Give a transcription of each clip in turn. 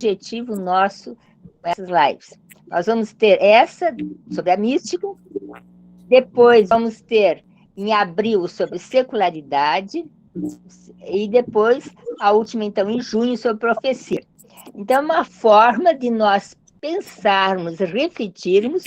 objetivo nosso com essas lives. Nós vamos ter essa sobre a mística, depois vamos ter em abril sobre secularidade, e depois a última, então, em junho, sobre profecia. Então, é uma forma de nós pensarmos, refletirmos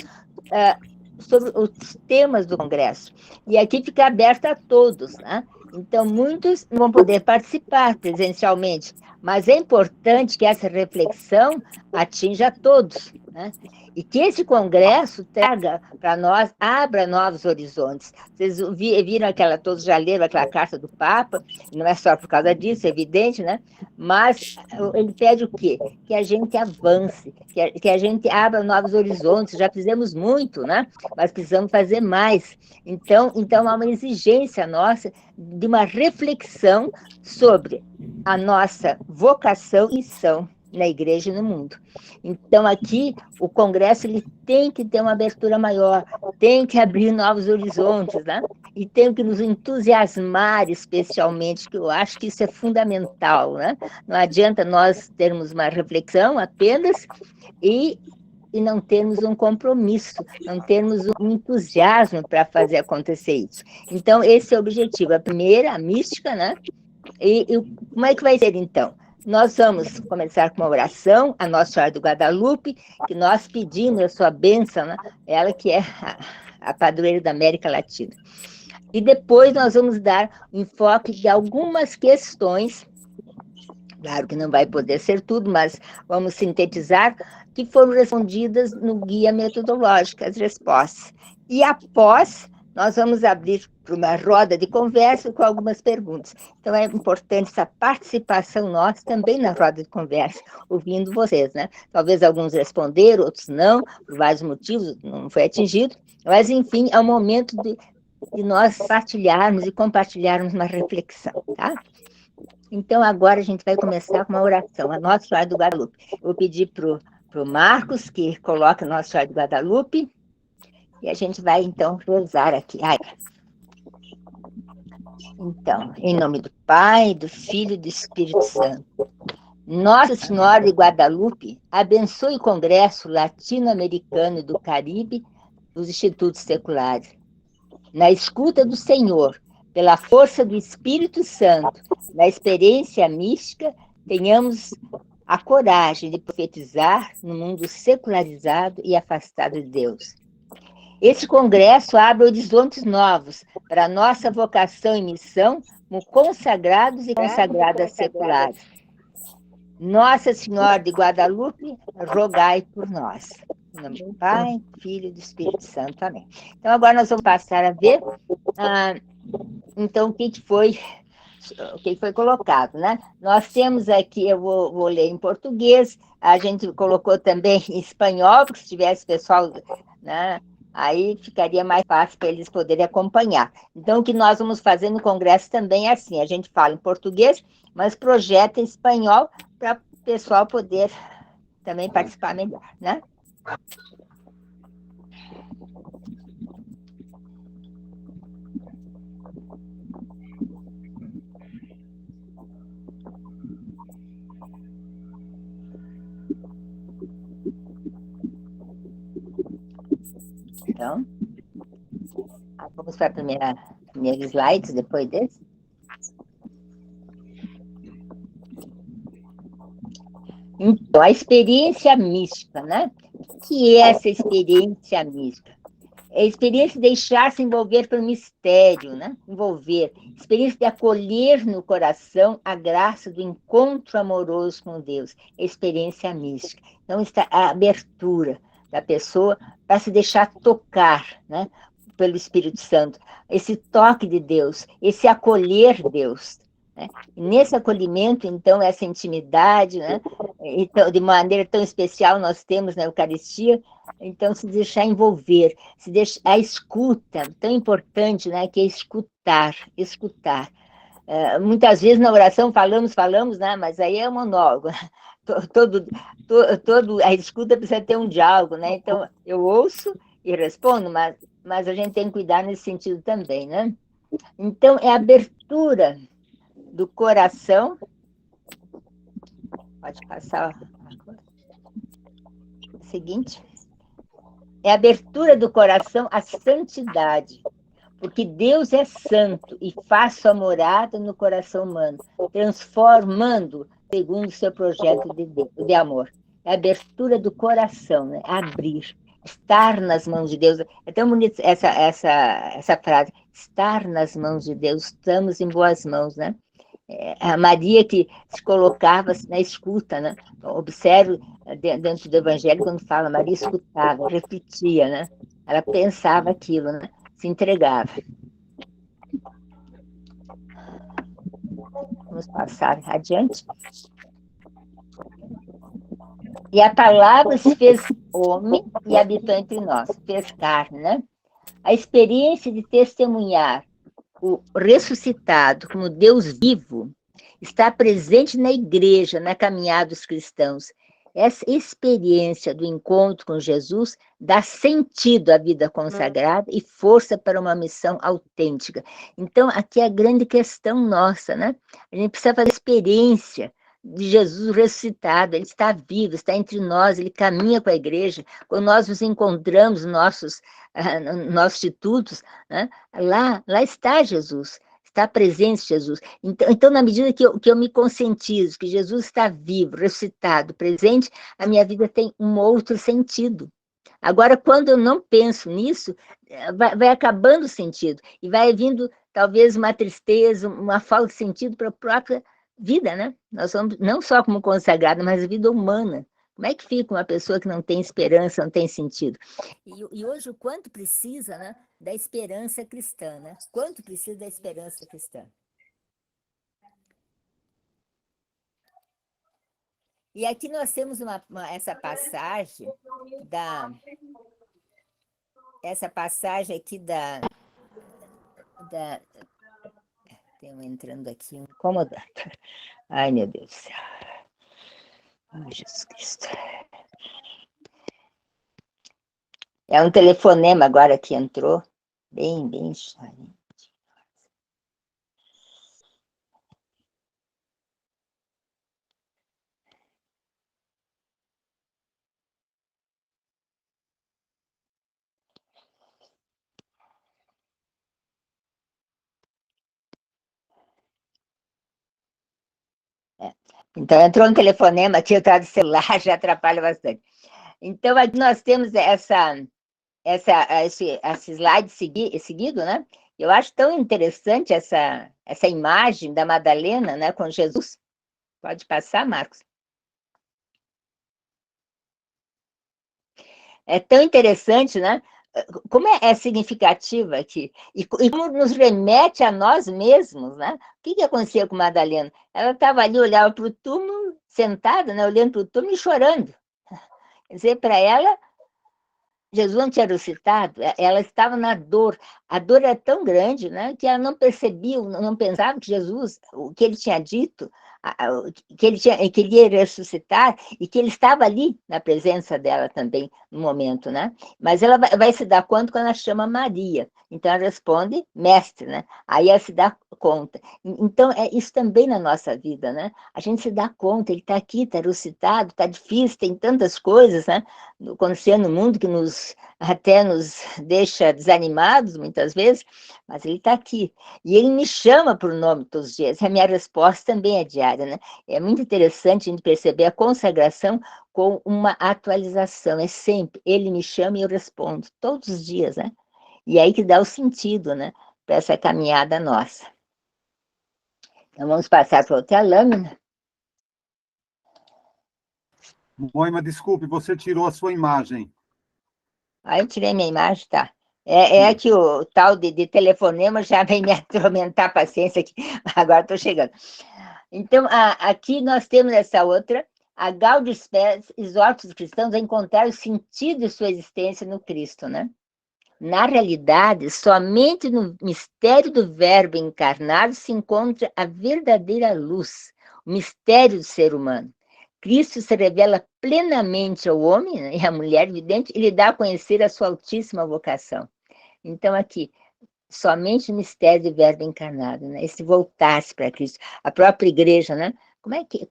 sobre os temas do Congresso. E aqui fica aberto a todos, né? Então, muitos não vão poder participar presencialmente, mas é importante que essa reflexão atinja a todos, né? E que esse congresso traga para nós, abra novos horizontes. Vocês viram aquela, todos já leram aquela carta do Papa, não é só por causa disso, é evidente, né? Mas ele pede o quê? Que a gente avance, que a gente abra novos horizontes. Já fizemos muito, né? Mas precisamos fazer mais. Então há uma exigência nossa de uma reflexão sobre a nossa vocação e missão na igreja e no mundo. Então, aqui, o Congresso ele tem que ter uma abertura maior, tem que abrir novos horizontes, né? E tem que nos entusiasmar especialmente, que eu acho que isso é fundamental, né? Não adianta nós termos uma reflexão apenas e não termos um compromisso, não termos um entusiasmo para fazer acontecer isso. Então, esse é o objetivo. A primeira, a mística, né? E como é que vai ser, então? Nós vamos começar com uma oração, a Nossa Senhora do Guadalupe, que nós pedimos a sua bênção, né? Ela que é a padroeira da América Latina. E depois nós vamos dar enfoque de algumas questões, claro que não vai poder ser tudo, mas vamos sintetizar, que foram respondidas no guia metodológico, as respostas. E após, nós vamos abrir para uma roda de conversa com algumas perguntas. Então, é importante essa participação nossa também na roda de conversa, ouvindo vocês, né? Talvez alguns responderam, outros não, por vários motivos, não foi atingido, mas, enfim, é o momento de nós partilharmos e compartilharmos uma reflexão, tá? Então, agora a gente vai começar com uma oração, a Nossa Senhora do Guadalupe. Eu vou pedir para o Marcos, que coloca a Nossa Senhora do Guadalupe, e a gente vai, então, rezar aqui. Então, em nome do Pai, do Filho e do Espírito Santo. Nossa Senhora de Guadalupe, abençoe o Congresso Latino-Americano e do Caribe dos Institutos Seculares. Na escuta do Senhor, pela força do Espírito Santo, na experiência mística, tenhamos a coragem de profetizar no mundo secularizado e afastado de Deus. Este congresso abre horizontes novos para a nossa vocação e missão como consagrados e consagradas seculares. Nossa Senhora de Guadalupe, rogai por nós. Em nome do Pai, Filho e do Espírito Santo. Amém. Então, agora nós vamos passar a ver então, o que foi colocado, né? Nós temos aqui, eu vou ler em português, a gente colocou também em espanhol, porque se tivesse pessoal, né, aí ficaria mais fácil para eles poderem acompanhar. Então, o que nós vamos fazer no Congresso também é assim, a gente fala em português, mas projeta em espanhol para o pessoal poder também participar melhor, né? Então, vamos para a primeira slide, depois desse. Então, a experiência mística, né? O que é essa experiência mística? É a experiência de deixar-se envolver pelo mistério, né? Experiência de acolher no coração a graça do encontro amoroso com Deus, experiência mística. Então, está a abertura da pessoa para se deixar tocar, né? Pelo Espírito Santo, esse toque de Deus, esse acolher Deus, né? E nesse acolhimento, então, essa intimidade, né? Então, de maneira tão especial nós temos na Eucaristia, então se deixar envolver, a escuta, tão importante, né? Que é escutar. Muitas vezes na oração falamos, né? Mas aí é monólogo. A escuta precisa ter um diálogo, né? Então, eu ouço e respondo, mas a gente tem que cuidar nesse sentido também, né? Então, é a abertura do coração. Pode passar. seguinte. É a abertura do coração à santidade, porque Deus é santo e faz sua morada no coração humano, transformando segundo o seu projeto de amor. É a abertura do coração, né? Abrir, estar nas mãos de Deus. É tão bonita essa frase, estar nas mãos de Deus, estamos em boas mãos, né? A Maria que se colocava na escuta, né? Observe dentro do Evangelho quando fala, Maria escutava, repetia, né? Ela pensava aquilo, né? Se entregava. Vamos passar adiante. E a palavra se fez homem e habitou entre nós, fez carne, né? A experiência de testemunhar o ressuscitado como Deus vivo está presente na igreja, na caminhada dos cristãos. Essa experiência do encontro com Jesus dá sentido à vida consagrada e força para uma missão autêntica. Então, aqui é a grande questão nossa, né? A gente precisa fazer experiência de Jesus ressuscitado, ele está vivo, está entre nós, ele caminha com a igreja. Quando nós nos encontramos nossos institutos, né? Lá está Jesus. Está presente Jesus. Então, na medida que eu me conscientizo que Jesus está vivo, ressuscitado, presente, a minha vida tem um outro sentido. Agora, quando eu não penso nisso, vai acabando o sentido, e vai vindo, talvez, uma tristeza, uma falta de sentido para a própria vida, né? Nós somos, não só como consagrada, mas a vida humana. Como é que fica uma pessoa que não tem esperança, não tem sentido? E hoje o quanto precisa, né, da esperança cristã, né? Quanto precisa da esperança cristã? E aqui nós temos essa passagem essa passagem aqui tem entrando aqui um incomodando. Ai, meu Deus do céu. Ai, Jesus Cristo. É um telefonema agora que entrou, bem chato. Então, entrou um telefonema aqui, eu estava de celular, já atrapalha bastante. Então, aqui nós temos esse slide seguido, né? Eu acho tão interessante essa imagem da Madalena, né, com Jesus. Pode passar, Marcos. É tão interessante, né? Como é significativa aqui, e como nos remete a nós mesmos, né? O que acontecia com Madalena? Ela estava ali, olhava para o túmulo, sentada, né, olhando para o túmulo e chorando. Quer dizer, para ela, Jesus não tinha ressuscitado, ela estava na dor. A dor era tão grande, né, que ela não percebia, não pensava que Jesus, o que ele tinha dito, que ele ia ressuscitar e que ele estava ali na presença dela também no momento, né? Mas ela vai se dar conta quando ela chama Maria. Então ela responde mestre, né? Aí ela se dá conta. Então é isso também na nossa vida, né? A gente se dá conta, ele está aqui, está ressuscitado, está difícil, tem tantas coisas, né? Acontecendo no mundo que até nos deixa desanimados muitas vezes, mas ele está aqui. E ele me chama por nome todos os dias. A minha resposta também é diária, né? É muito interessante a gente perceber a consagração com uma atualização. É sempre, ele me chama e eu respondo, todos os dias, né? E aí que dá o sentido, né? Para essa caminhada nossa. Então vamos passar para outra lâmina. Moima, desculpe, você tirou a sua imagem. Aí eu tirei minha imagem, tá. É que o tal de telefonema já vem me atormentar a paciência aqui. Agora estou chegando. Então, aqui nós temos essa outra. A Gaudium Spes exorta os cristãos a encontrar o sentido de sua existência no Cristo, né? Na realidade, somente no mistério do Verbo encarnado se encontra a verdadeira luz, o mistério do ser humano. Cristo se revela plenamente ao homem, né, e à mulher vidente e lhe dá a conhecer a sua altíssima vocação. Então, aqui, somente o mistério do Verbo encarnado, né? Esse voltar-se para Cristo. A própria igreja, né?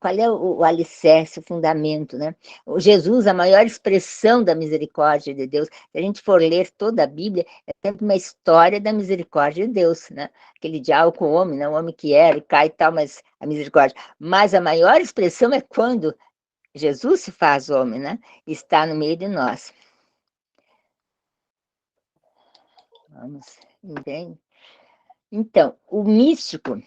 qual é o alicerce, o fundamento, né? O Jesus, a maior expressão da misericórdia de Deus, se a gente for ler toda a Bíblia, é sempre uma história da misericórdia de Deus, né? Aquele diálogo com o homem, né? O homem que era e cai e tal, mas a misericórdia. Mas a maior expressão é quando Jesus se faz homem, né? Está no meio de nós. Vamos, entende? Então, o místico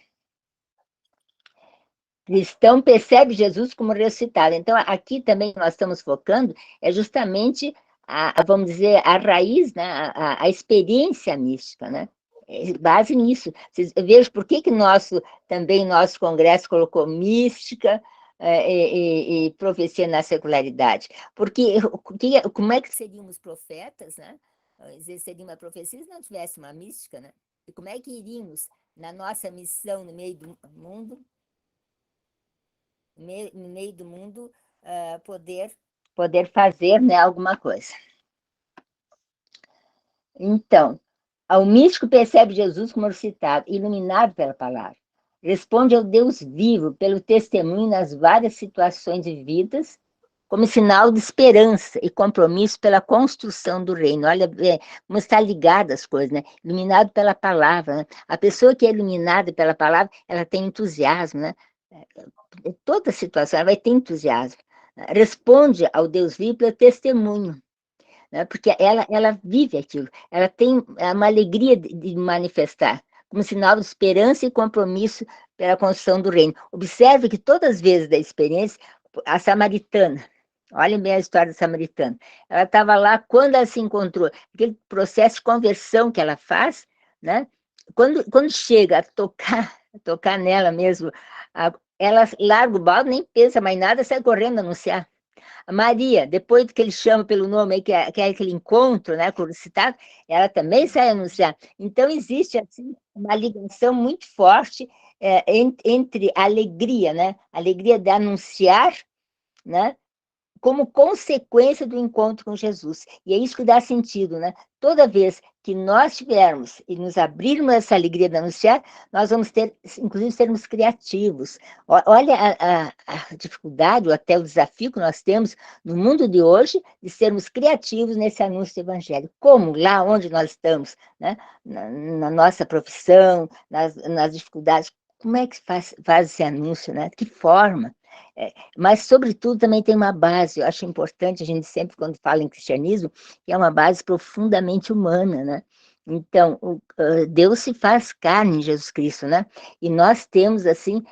cristão percebe Jesus como ressuscitado. Então, aqui também nós estamos focando é justamente vamos dizer, a raiz, né? a experiência mística, né? Base nisso. Eu vejo por que também nosso congresso colocou mística e profecia na secularidade. Porque como é que seríamos profetas, né? Seria uma profecia se não tivesse uma mística, né? E como é que iríamos na nossa missão no meio do mundo, no meio do mundo, poder fazer, né, alguma coisa. Então, o místico percebe Jesus como ressuscitado, iluminado pela palavra. Responde ao Deus vivo pelo testemunho nas várias situações vividas, como sinal de esperança e compromisso pela construção do reino. Olha como está ligada as coisas, né? Iluminado pela palavra, né? A pessoa que é iluminada pela palavra, ela tem entusiasmo, né? Toda situação, ela vai ter entusiasmo. Responde ao Deus vivo pelo testemunho, né? Porque ela vive aquilo, ela tem uma alegria de manifestar, como sinal de esperança e compromisso pela construção do reino. Observe que todas as vezes da experiência, a samaritana, olhem bem a história da samaritana, ela estava lá quando ela se encontrou, aquele processo de conversão que ela faz, né? Quando chega a tocar nela mesmo, ela larga o balde, nem pensa mais nada, sai correndo anunciar. A Maria, depois que ele chama pelo nome, que é aquele encontro, né, citado, ela também sai anunciar. Então, existe assim, uma ligação muito forte entre a alegria, né, a alegria de anunciar, né, como consequência do encontro com Jesus. E é isso que dá sentido, né? Toda vez que nós tivermos e nos abrirmos essa alegria de anunciar, nós vamos ter, inclusive, sermos criativos. Olha a dificuldade, ou até o desafio que nós temos no mundo de hoje de sermos criativos nesse anúncio do evangelho. Como? Lá onde nós estamos, né? Na nossa profissão, nas dificuldades. Como é que faz esse anúncio, né? De que forma? Mas, sobretudo, também tem uma base, eu acho importante, a gente sempre, quando fala em cristianismo, que é uma base profundamente humana, né? Então, Deus se faz carne em Jesus Cristo, né? E nós temos, assim,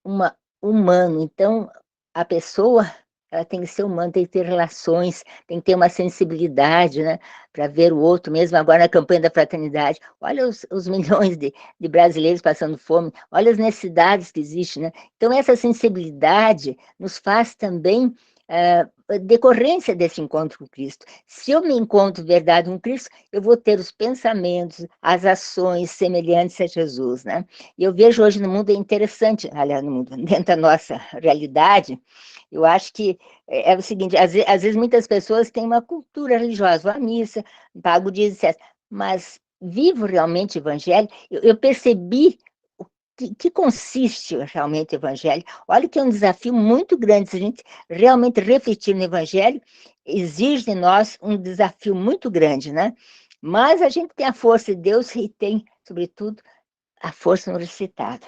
uma humano. Então, a pessoa, ela tem que ser humana, tem que ter relações, tem que ter uma sensibilidade, né? Para ver o outro, mesmo agora na campanha da fraternidade. Olha os milhões de brasileiros passando fome, olha as necessidades que existem, né? Então, essa sensibilidade nos faz também decorrência desse encontro com Cristo. Se eu me encontro verdade com Cristo, eu vou ter os pensamentos, as ações semelhantes a Jesus, né? E eu vejo hoje no mundo, é interessante, aliás, no mundo, dentro da nossa realidade, eu acho que é o seguinte, às vezes muitas pessoas têm uma cultura religiosa, vão à missa, pago o dízimo, etc. Mas vivo realmente o evangelho, eu percebi que consiste realmente o evangelho. Olha que é um desafio muito grande, se a gente realmente refletir no evangelho, exige de nós um desafio muito grande, né? Mas a gente tem a força de Deus e tem, sobretudo, a força no ressuscitado.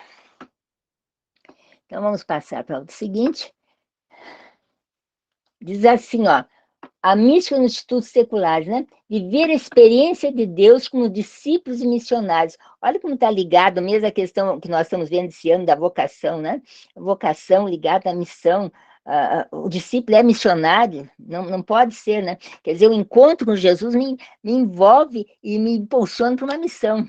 Então, vamos passar para o seguinte. Diz assim, ó, a mística nos institutos seculares, né? Viver a experiência de Deus como discípulos e missionários. Olha como está ligado mesmo a questão que nós estamos vendo esse ano da vocação, né? A vocação ligada à missão. O discípulo é missionário, não pode ser, né? Quer dizer, o encontro com Jesus me envolve e me impulsiona para uma missão.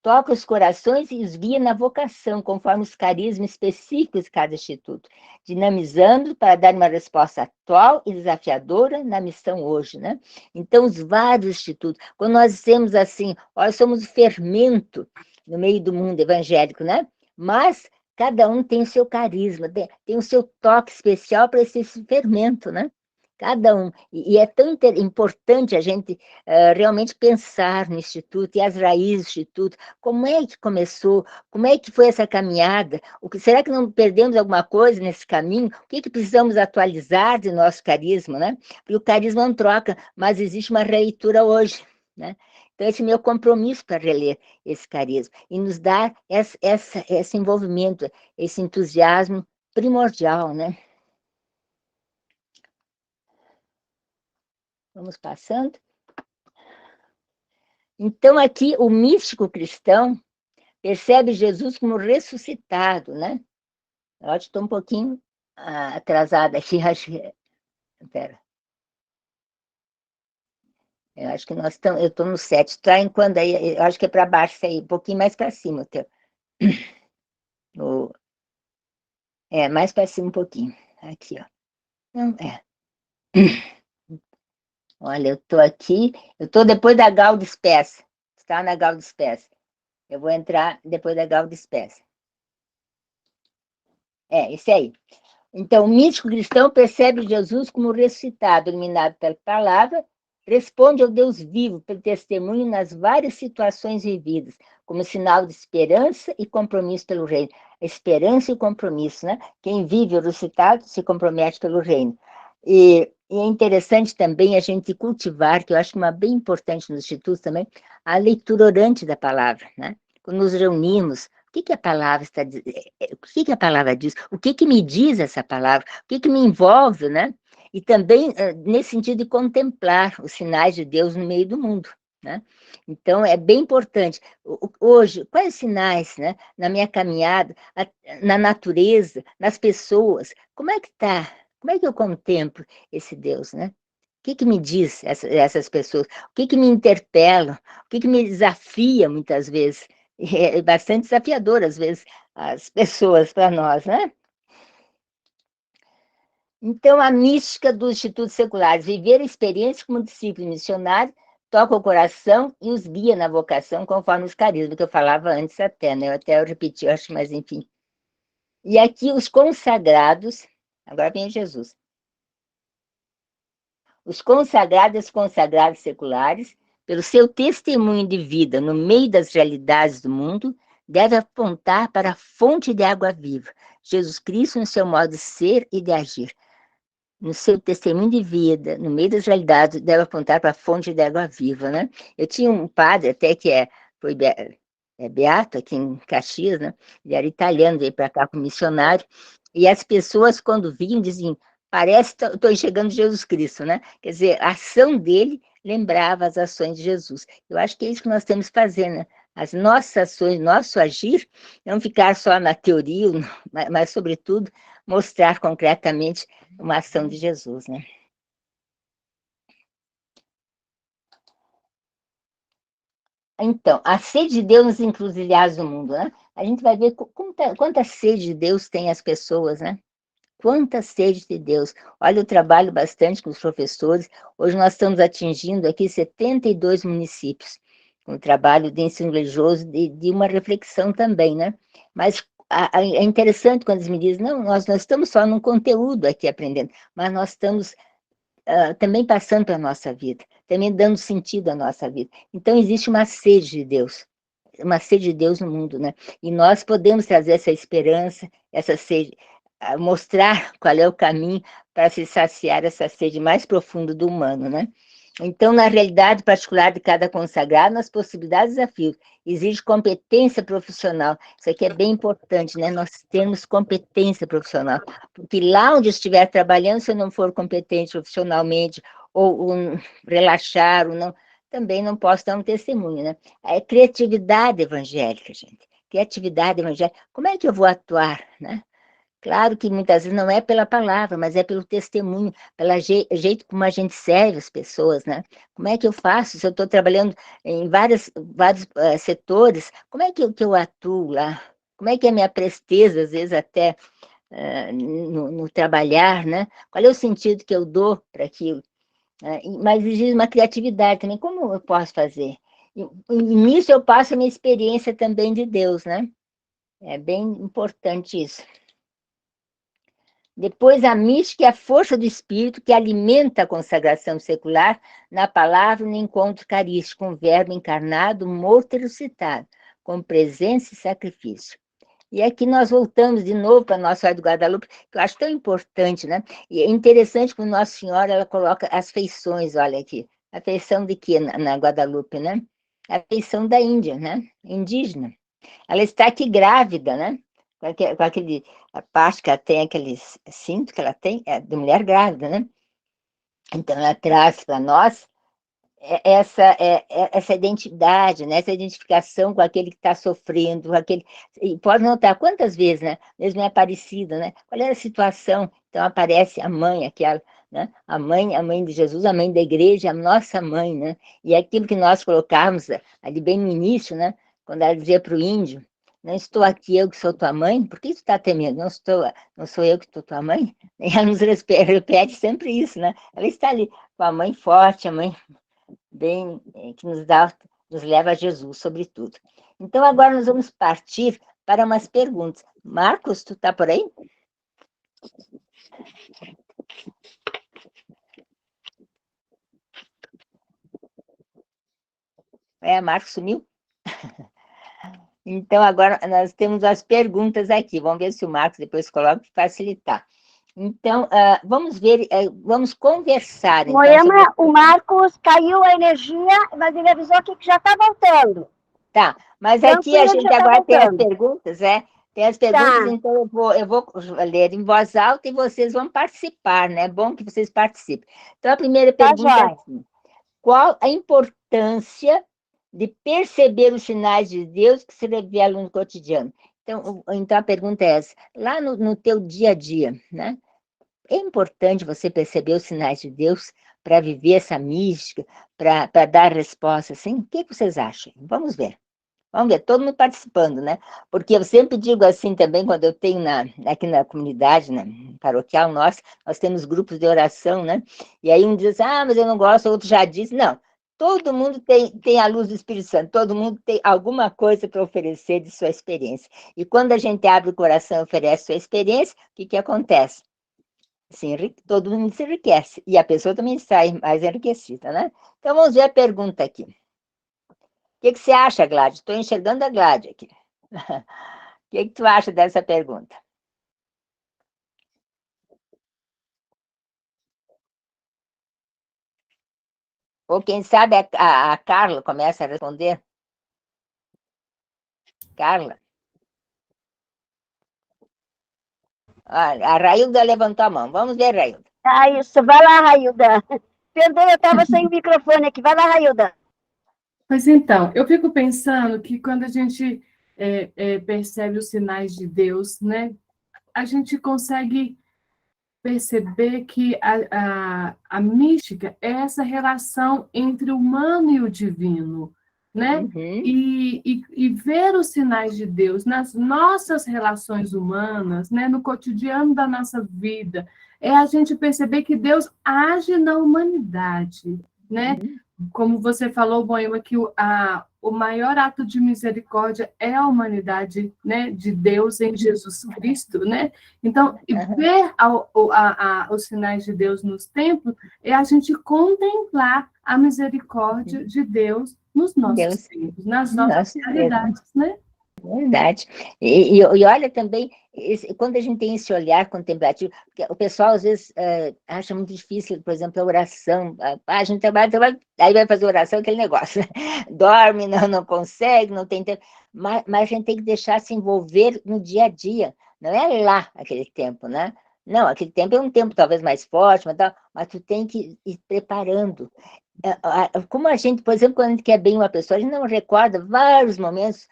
Toca os corações e os guia na vocação, conforme os carismas específicos de cada instituto, dinamizando para dar uma resposta atual e desafiadora na missão hoje, né? Então, os vários institutos, quando nós dizemos assim, nós somos o fermento no meio do mundo evangélico, né? Mas cada um tem o seu carisma, tem o seu toque especial para esse fermento, né? Cada um. E é tão importante a gente realmente pensar no Instituto e as raízes do Instituto, como é que começou, como é que foi essa caminhada, será que não perdemos alguma coisa nesse caminho? O que precisamos atualizar de nosso carisma, né? Porque o carisma não troca, mas existe uma releitura hoje, né? Então, esse é meu compromisso para reler esse carisma e nos dar esse envolvimento, esse entusiasmo primordial, né? Vamos passando. Então, aqui, o místico cristão percebe Jesus como ressuscitado, né? Eu acho que estou um pouquinho atrasada aqui, acho que... Pera. Eu acho que nós estamos... Eu estou no 7, está em quando aí? Eu acho que é para baixo aí, um pouquinho mais para cima, o teu. Mais para cima um pouquinho. Aqui, ó. Não, Olha, eu estou aqui, eu estou depois da Gaudes Pes. Está na Gaudes Pes. Eu vou entrar depois da Gaudes Pes. Esse aí. Então, o místico cristão percebe Jesus como ressuscitado, iluminado pela palavra, responde ao Deus vivo pelo testemunho nas várias situações vividas, como sinal de esperança e compromisso pelo reino. A esperança e o compromisso, né? Quem vive o ressuscitado se compromete pelo reino. E é interessante também a gente cultivar, que eu acho uma bem importante nos institutos também, a leitura orante da palavra, né? Quando nos reunimos, o que a palavra está dizendo? O que a palavra diz? O que me diz essa palavra? O que me envolve, né? E também nesse sentido de contemplar os sinais de Deus no meio do mundo, né? Então, é bem importante. Hoje, quais sinais, né? Na minha caminhada, na natureza, nas pessoas, como é que está? Como é que eu contemplo esse Deus, né? O que me diz essas pessoas? O que me interpela? O que me desafia muitas vezes? É bastante desafiador, às vezes, as pessoas para nós, né? Então, a mística dos institutos seculares, viver a experiência como discípulo missionário, toca o coração e os guia na vocação, conforme os carismas que eu falava antes até, né? Eu repeti, eu acho, mas enfim. E aqui os consagrados, agora vem Jesus. Os consagrados e consagrados seculares, pelo seu testemunho de vida no meio das realidades do mundo, deve apontar para a fonte de água viva, Jesus Cristo no seu modo de ser e de agir. No seu testemunho de vida, no meio das realidades, deve apontar para a fonte de água viva, né? Eu tinha um padre até que foi beato aqui em Caxias, né? Ele era italiano, veio para cá como missionário, e as pessoas, quando vinham, diziam, parece que estou enxergando Jesus Cristo, né? Quer dizer, a ação dele lembrava as ações de Jesus. Eu acho que é isso que nós temos que fazer, né? As nossas ações, nosso agir, não ficar só na teoria, mas sobretudo, mostrar concretamente uma ação de Jesus, né? Então, a sede de Deus nos encruzilhados do mundo, né? A gente vai ver quanta sede de Deus tem as pessoas, né? Quanta sede de Deus. Olha, eu trabalho bastante com os professores. Hoje nós estamos atingindo aqui 72 municípios, com o trabalho de ensino religioso, de uma reflexão também, né? Mas é interessante quando eles me dizem, não, nós não estamos só num conteúdo aqui aprendendo, mas nós estamos também passando para a nossa vida, também dando sentido à nossa vida. Então, existe uma sede de Deus no mundo, né? E nós podemos trazer essa esperança, essa sede, mostrar qual é o caminho para se saciar essa sede mais profunda do humano, né? Então, na realidade particular de cada consagrado, nas possibilidades e desafios, exige competência profissional. Isso aqui é bem importante, né? Nós temos competência profissional. Porque lá onde estiver trabalhando, se eu não for competente profissionalmente, ou relaxar, ou não, também não posso dar um testemunho, né? É criatividade evangélica, gente. Criatividade evangélica. Como é que eu vou atuar, né? Claro que muitas vezes não é pela palavra, mas é pelo testemunho, pelo jeito como a gente serve as pessoas, né? Como é que eu faço? Se eu estou trabalhando em vários setores, como é que eu atuo lá? Como é que é a minha presteza, às vezes até no trabalhar, né? Qual é o sentido que eu dou para aquilo? Mas exige uma criatividade também. Como eu posso fazer? E nisso eu passo a minha experiência também de Deus, né? É bem importante isso. Depois, a mística é a força do espírito que alimenta a consagração secular na palavra e no encontro carístico, com o verbo encarnado, morto e ressuscitado, com presença e sacrifício. E aqui nós voltamos de novo para a Nossa Senhora do Guadalupe, que eu acho tão importante, né? E é interessante que o Nossa Senhora, ela coloca as feições, olha aqui. A feição de quê na Guadalupe, né? A feição da Índia, né? Indígena. Ela está aqui grávida, né? Com aquele, a parte que ela tem, aquele cinto que ela tem, é de mulher grávida, né? Então, ela traz para nós essa identidade, né? Essa identificação com aquele que está sofrendo, com aquele... E pode notar quantas vezes, né? Mesmo é Aparecida, né? Qual é a situação? Então, aparece a mãe, aquela, né? A mãe de Jesus, a mãe da igreja, a nossa mãe, né? E aquilo que nós colocamos ali bem no início, né? Quando ela dizia para o índio, não estou aqui eu que sou tua mãe, por que tu está temendo? Não sou eu que sou tua mãe? E ela nos repete sempre isso, né? Ela está ali com a mãe forte, a mãe bem, que nos leva a Jesus, sobretudo. Então, agora nós vamos partir para umas perguntas. Marcos, tu está por aí? Marcos sumiu? Então, agora nós temos as perguntas aqui. Vamos ver se o Marcos depois coloca para facilitar. Então, vamos ver, vamos conversar. Então, Moema, o Marcos caiu a energia, mas ele avisou que já está voltando. Tá, mas aqui a gente agora tem as perguntas, Tem as perguntas, então eu vou ler em voz alta e vocês vão participar, né? É bom que vocês participem. Então, a primeira pergunta é assim: qual a importância de perceber os sinais de Deus que se revelam no cotidiano? Então a pergunta é essa: lá no teu dia a dia, né? É importante você perceber os sinais de Deus para viver essa mística, para dar resposta, assim? O que vocês acham? Vamos ver. Vamos ver, todo mundo participando, né? Porque eu sempre digo assim também, quando eu tenho aqui na comunidade, paroquial nossa, nós temos grupos de oração, né? E aí um diz, mas eu não gosto, outro já diz, não. Todo mundo tem a luz do Espírito Santo, todo mundo tem alguma coisa para oferecer de sua experiência. E quando a gente abre o coração e oferece sua experiência, o que acontece? Todo mundo se enriquece, e a pessoa também sai mais enriquecida, né? Então, vamos ver a pergunta aqui. O que você acha, Gládia? Estou enxergando a Gládia aqui. O que tu acha dessa pergunta? Ou quem sabe a Carla começa a responder? Carla? A Railda levantou a mão. Vamos ver, Railda. Isso. Vai lá, Railda. Perdão, eu estava sem microfone aqui. Vai lá, Railda. Pois então, eu fico pensando que quando a gente percebe os sinais de Deus, né, a gente consegue perceber que a mística é essa relação entre o humano e o divino, né? Uhum. E ver os sinais de Deus nas nossas relações humanas, né, no cotidiano da nossa vida, é a gente perceber que Deus age na humanidade, né? Uhum. Como você falou, Moema, que o maior ato de misericórdia é a humanidade, né, de Deus em Jesus Cristo, né? Então, ver os sinais de Deus nos templos é a gente contemplar a misericórdia de Deus nos nossos tempos, nas nossas realidades, né? Verdade. E olha também, quando a gente tem esse olhar contemplativo, o pessoal às vezes acha muito difícil, por exemplo, a oração. A gente trabalha, aí vai fazer oração, aquele negócio, né? Dorme, não consegue, não tem tempo. Mas a gente tem que deixar se envolver no dia a dia, não é lá aquele tempo, né? Não, aquele tempo é um tempo talvez mais forte, mas tu tem que ir preparando. Como a gente, por exemplo, quando a gente quer bem uma pessoa, a gente não recorda vários momentos.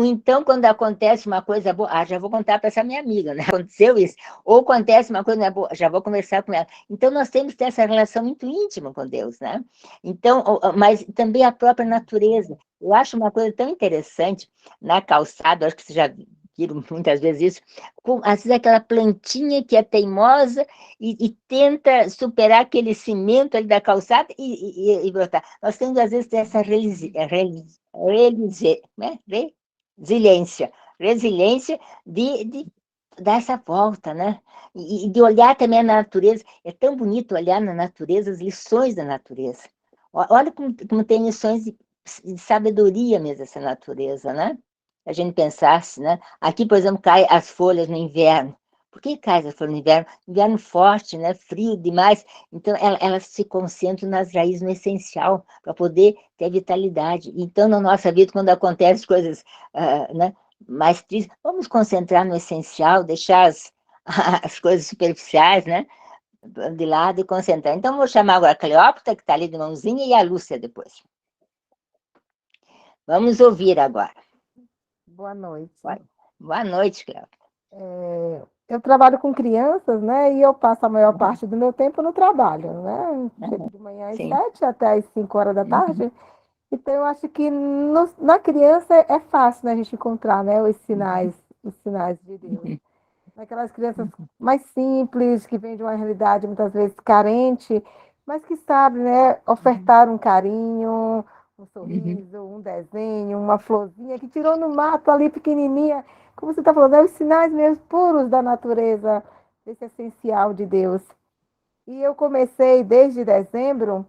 Então, quando acontece uma coisa boa, já vou contar para essa minha amiga, né? Aconteceu isso. Ou acontece uma coisa boa, já vou conversar com ela. Então, nós temos que ter essa relação muito íntima com Deus, né? Então, mas também a própria natureza. Eu acho uma coisa tão interessante na calçada, acho que vocês já viram muitas vezes isso, às vezes aquela plantinha que é teimosa e tenta superar aquele cimento ali da calçada e brotar. Nós temos, às vezes, essa resiliência de dar essa volta, né? E de olhar também a natureza. É tão bonito olhar na natureza as lições da natureza. Olha como tem lições de sabedoria mesmo essa natureza, né? A gente pensasse, né? Aqui, por exemplo, cai as folhas no inverno. Por que cai as folhas no inverno? Inverno forte, né? Frio demais. Então, elas se concentram nas raízes, no essencial, para poder ter vitalidade. Então, na nossa vida, quando acontecem coisas, né, mais tristes, vamos concentrar no essencial, deixar as coisas superficiais, né, de lado e concentrar. Então, vou chamar agora a Cleópatra, que está ali de mãozinha, e a Lúcia depois. Vamos ouvir agora. Boa noite. Boa noite, Cleópatra. Eu trabalho com crianças, né? E eu passo a maior parte do meu tempo no trabalho, né? Chego de manhã às 7 até às 5 horas da tarde. Então, eu acho que na criança é fácil, né, a gente encontrar, né, os sinais de Deus. Aquelas crianças mais simples, que vêm de uma realidade muitas vezes carente, mas que sabem, né, ofertar um carinho, um sorriso, um desenho, uma florzinha que tirou no mato ali pequenininha, como você está falando, os sinais mesmo puros da natureza, desse essencial de Deus. E eu comecei desde dezembro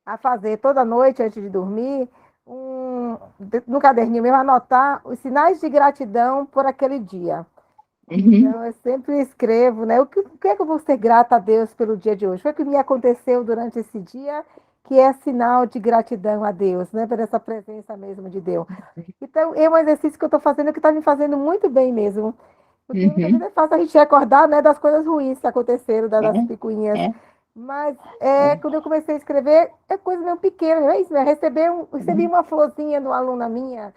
a fazer toda noite antes de dormir, no caderninho mesmo, anotar os sinais de gratidão por aquele dia. Então, eu sempre escrevo, né? O que é que eu vou ser grata a Deus pelo dia de hoje? Foi o que me aconteceu durante esse dia, que é sinal de gratidão a Deus, né? Por essa presença mesmo de Deus. Então, é um exercício que eu estou fazendo que está me fazendo muito bem mesmo. Porque muitas vezes é fácil a gente recordar, né, das coisas ruins que aconteceram, das picuinhas. Mas quando eu comecei a escrever, é coisa meio pequena, é isso, né? Recebi uma florzinha de uma aluna minha,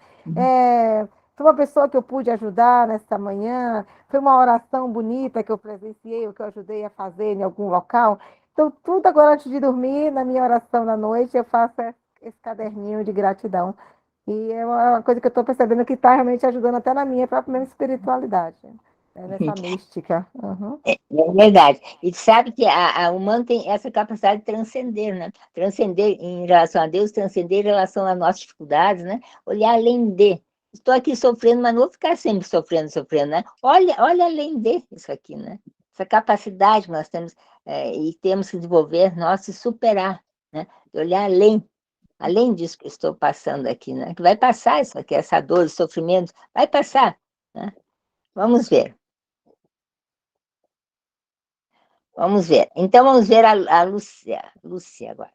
foi uma pessoa que eu pude ajudar nessa manhã, foi uma oração bonita que eu presenciei, ou que eu ajudei a fazer em algum local. Então, tudo agora antes de dormir, na minha oração da noite, eu faço esse caderninho de gratidão. E é uma coisa que eu estou percebendo que está realmente ajudando até na minha própria mesma espiritualidade, nessa mística. É verdade. E sabe que a humana tem essa capacidade de transcender, né? Transcender em relação a Deus, transcender em relação às nossas dificuldades, né? Olhar além de. Estou aqui sofrendo, mas não vou ficar sempre sofrendo, né? Olha além de isso aqui, né? Essa capacidade que nós temos e temos que desenvolver, nós se superar, né? De olhar além disso que eu estou passando aqui, né? Que vai passar isso aqui, essa dor, esse sofrimento, vai passar, né? Vamos ver. Vamos ver. Então, vamos ver a Lúcia agora.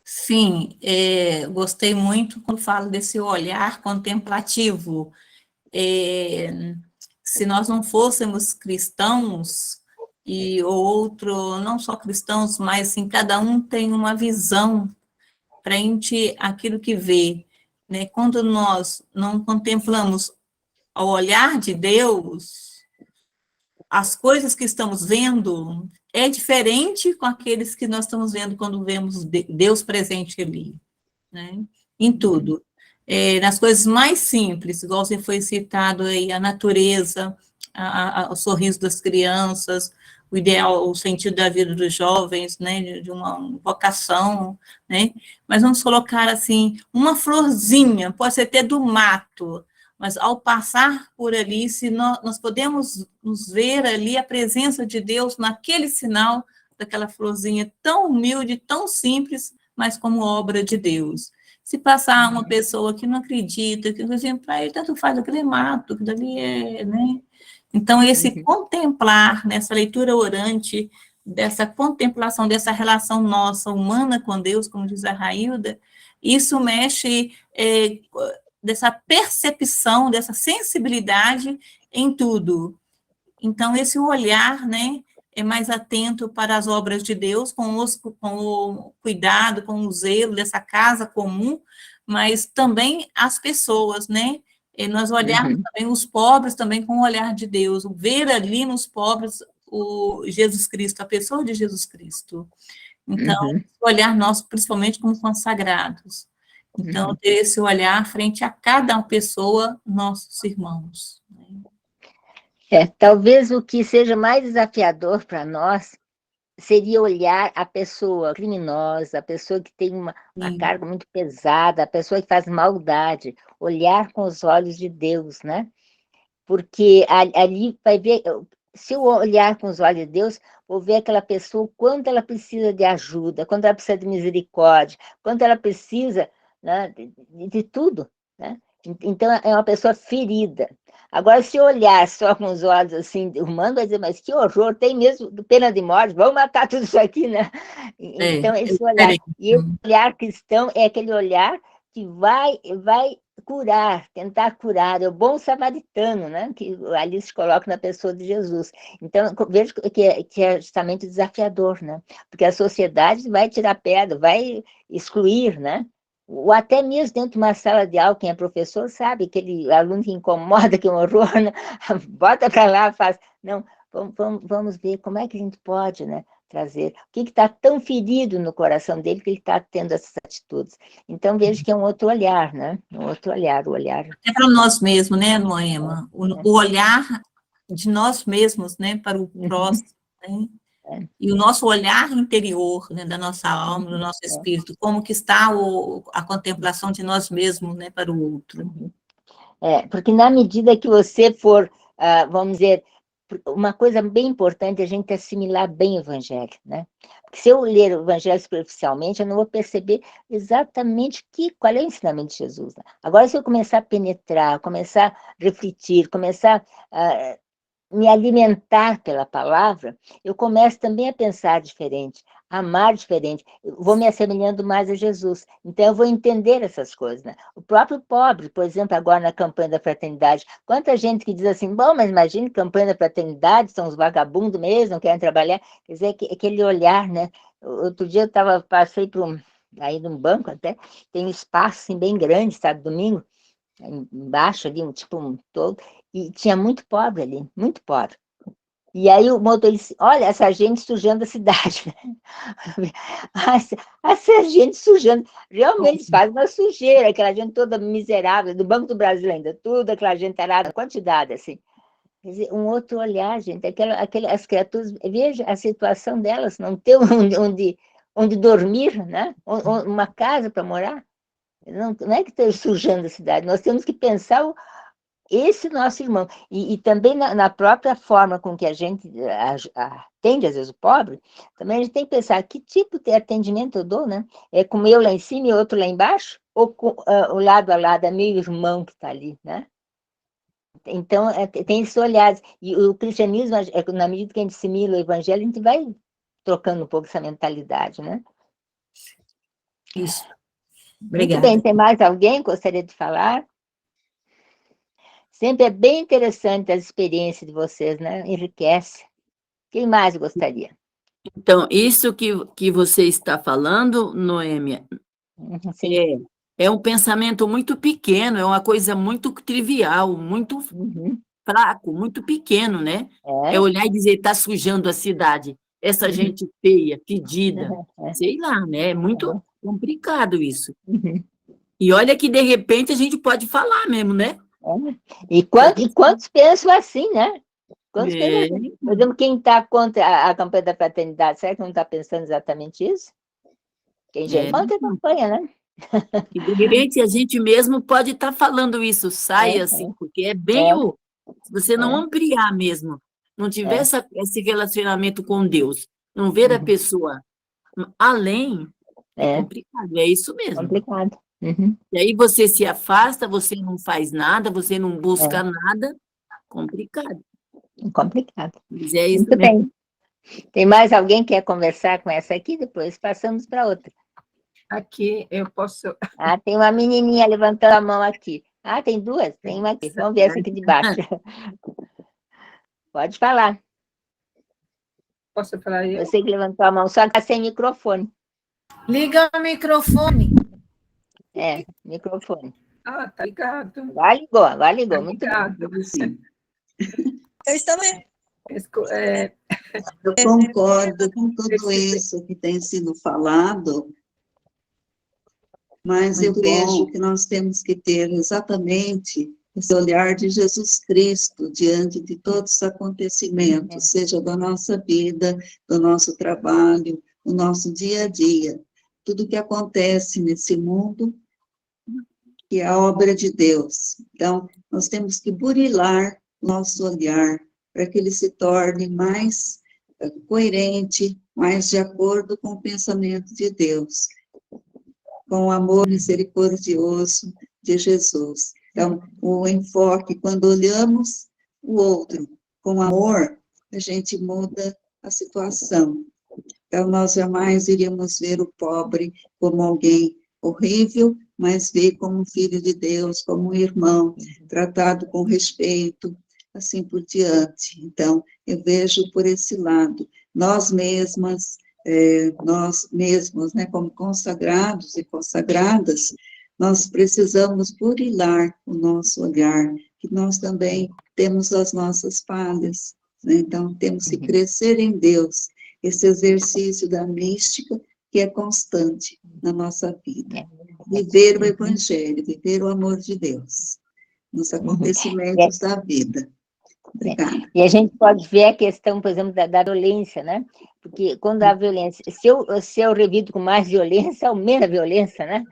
Sim, gostei muito quando falo desse olhar contemplativo. Se nós não fôssemos cristãos, e outro, não só cristãos, mas assim, cada um tem uma visão frente àquilo que vê, né? Quando nós não contemplamos o olhar de Deus, as coisas que estamos vendo é diferente com aqueles que nós estamos vendo quando vemos Deus presente ali, né? Em tudo. Nas coisas mais simples, igual você foi citado aí, a natureza, o sorriso das crianças, o ideal, o sentido da vida dos jovens, né, de uma vocação, né? Mas vamos colocar assim, uma florzinha, pode ser até do mato, mas ao passar por ali, se nós podemos nos ver ali a presença de Deus naquele sinal daquela florzinha tão humilde, tão simples, mas como obra de Deus. Se passar uma pessoa que não acredita, que assim, para ele tanto faz aquele mato, que dali né? Então, esse contemplar, nessa leitura orante, dessa contemplação, dessa relação nossa, humana com Deus, como diz a Railda, isso mexe dessa percepção, dessa sensibilidade em tudo. Então, esse olhar, né, é mais atento para as obras de Deus, com o cuidado, com o zelo dessa casa comum, mas também as pessoas, né? E nós olharmos também os pobres também com o olhar de Deus, ver ali nos pobres o Jesus Cristo, a pessoa de Jesus Cristo. Então, olhar nós, principalmente como consagrados. Então, ter esse olhar frente a cada pessoa, nossos irmãos. Talvez o que seja mais desafiador para nós seria olhar a pessoa criminosa, a pessoa que tem uma carga muito pesada, a pessoa que faz maldade, olhar com os olhos de Deus, né? Porque ali vai ver, se eu olhar com os olhos de Deus, vou ver aquela pessoa, o quanto ela precisa de ajuda, quanto ela precisa de misericórdia, quanto ela precisa, né, de tudo, né? Então, é uma pessoa ferida. Agora, se eu olhar só com os olhos assim, humano, vai dizer, mas que horror, tem mesmo pena de morte, vamos matar tudo isso aqui, né? Então, esse olhar, e esse olhar cristão é aquele olhar que vai curar, tentar curar, é o bom samaritano, né? Que ali se coloca na pessoa de Jesus. Então, vejo que é justamente desafiador, né? Porque a sociedade vai tirar pedra, vai excluir, né? Ou até mesmo dentro de uma sala de aula, quem é professor sabe, aquele aluno que incomoda, que é um horror, né? Bota para lá, faz... Não, vamos ver como é que a gente pode, né, trazer, o que está tão ferido no coração dele que ele está tendo essas atitudes. Então, vejo que é um outro olhar, né? Um outro olhar, o olhar... É para nós mesmos, né, Noema? O olhar de nós mesmos, né, para o próximo, né? E o nosso olhar interior, né, da nossa alma, do nosso espírito, como que está a contemplação de nós mesmos, né, para o outro. Porque na medida que você for, vamos dizer, uma coisa bem importante é a gente assimilar bem o Evangelho, né? Porque se eu ler o Evangelho superficialmente, eu não vou perceber exatamente qual é o ensinamento de Jesus, né? Agora, se eu começar a penetrar, começar a refletir, começar a me alimentar pela palavra, eu começo também a pensar diferente, a amar diferente, eu vou me assemelhando mais a Jesus. Então, eu vou entender essas coisas, né? O próprio pobre, por exemplo, agora na campanha da fraternidade, quanta gente que diz assim, bom, mas imagine, campanha da fraternidade, são os vagabundos mesmo, não querem trabalhar, quer dizer, aquele olhar, né? Outro dia eu passei aí num banco até, tem um espaço assim, bem grande, sabe, domingo, embaixo ali, todo, e tinha muito pobre ali, muito pobre. E aí o motorista disse, olha, essa gente sujando a cidade. Essa gente sujando, realmente eles fazem uma sujeira, aquela gente toda miserável, do Banco do Brasil ainda, tudo aquela gente arada, quantidade, assim. Quer dizer, um outro olhar, gente, as criaturas, veja a situação delas, não ter onde dormir, né? Uma casa para morar. Não é que esteja sujando a cidade, nós temos que pensar esse nosso irmão. E também na própria forma com que a gente atende, às vezes, o pobre, também a gente tem que pensar que tipo de atendimento eu dou, né? É com eu lá em cima e outro lá embaixo? Ou com o lado a lado, é meu irmão que está ali, né? Então, tem esses olhares. E o cristianismo, na medida que a gente assimila o evangelho, a gente vai trocando um pouco essa mentalidade, né? Isso. Obrigada. Muito bem, tem mais alguém que gostaria de falar? Sempre é bem interessante as experiências de vocês, né? Enriquece. Quem mais gostaria? Então, isso que você está falando, Noêmia, é um pensamento muito pequeno, é uma coisa muito trivial, muito fraco, muito pequeno, né? É olhar e dizer, está sujando a cidade, essa gente feia, fedida, sei lá, né? É muito complicado isso. E olha que, de repente, a gente pode falar mesmo, né? E quantos pensam assim, né? Quantos pensam assim? Por exemplo, quem está contra a campanha da fraternidade, será que não está pensando exatamente isso? Quem já é contra a campanha, né? E, de repente, a gente mesmo pode estar falando isso, sai assim, porque é bem se você não ampliar mesmo, não tiver esse relacionamento com Deus, não ver a pessoa além, é complicado, é isso mesmo. Complicado. E aí você se afasta, você não faz nada, você não busca nada, complicado. Complicado. Mas é isso muito mesmo. Bem. Tem mais alguém que quer conversar com essa aqui? Depois passamos para outra. Aqui eu posso... tem uma menininha levantando a mão aqui. Tem duas? Tem uma aqui. Vamos ver essa aqui de baixo. Pode falar. Posso falar eu? Você que levantou a mão, só que está sem microfone. Liga o microfone. Microfone. Tá ligado. Agora ligou. Muito bem. Sim. Eu estava... Eu concordo com tudo isso que tem sido falado, mas eu vejo que nós temos que ter exatamente esse olhar de Jesus Cristo diante de todos os acontecimentos, seja da nossa vida, do nosso trabalho, do nosso dia a dia. Tudo que acontece nesse mundo, que é a obra de Deus. Então, nós temos que burilar nosso olhar para que ele se torne mais coerente, mais de acordo com o pensamento de Deus, com o amor misericordioso de Jesus. Então, o enfoque, quando olhamos o outro com amor, a gente muda a situação. Então, nós jamais iríamos ver o pobre como alguém horrível, mas ver como um filho de Deus, como um irmão, tratado com respeito, assim por diante. Então, eu vejo por esse lado. Nós mesmas, nós mesmos, né, como consagrados e consagradas, nós precisamos burilar o nosso olhar, que nós também temos as nossas falhas, né? Então, temos que crescer em Deus, esse exercício da mística que é constante na nossa vida. Viver o Evangelho, viver o amor de Deus, nos acontecimentos da vida. Obrigada. E a gente pode ver a questão, por exemplo, da violência, né? Porque quando há violência, se eu revido com mais violência, aumenta a violência, né?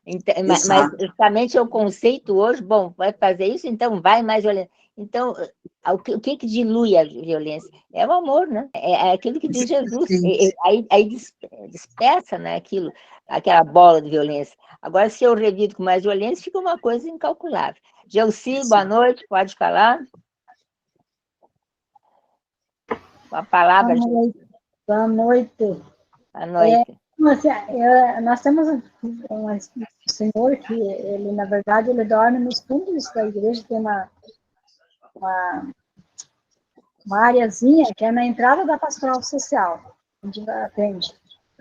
Então, mas justamente é o conceito hoje, bom, vai fazer isso, então vai mais violência. Então, o que dilui a violência? É o amor, né? É aquilo que diz Jesus. Aí dispersa, né, aquela bola de violência. Agora, se eu revido com mais violência, fica uma coisa incalculável. Gelsi, boa noite, pode falar? Uma palavra. Boa noite. Boa noite. Nós temos um senhor que, ele, na verdade, ele dorme nos fundos da igreja, tem uma areazinha que é na entrada da pastoral social, onde atende.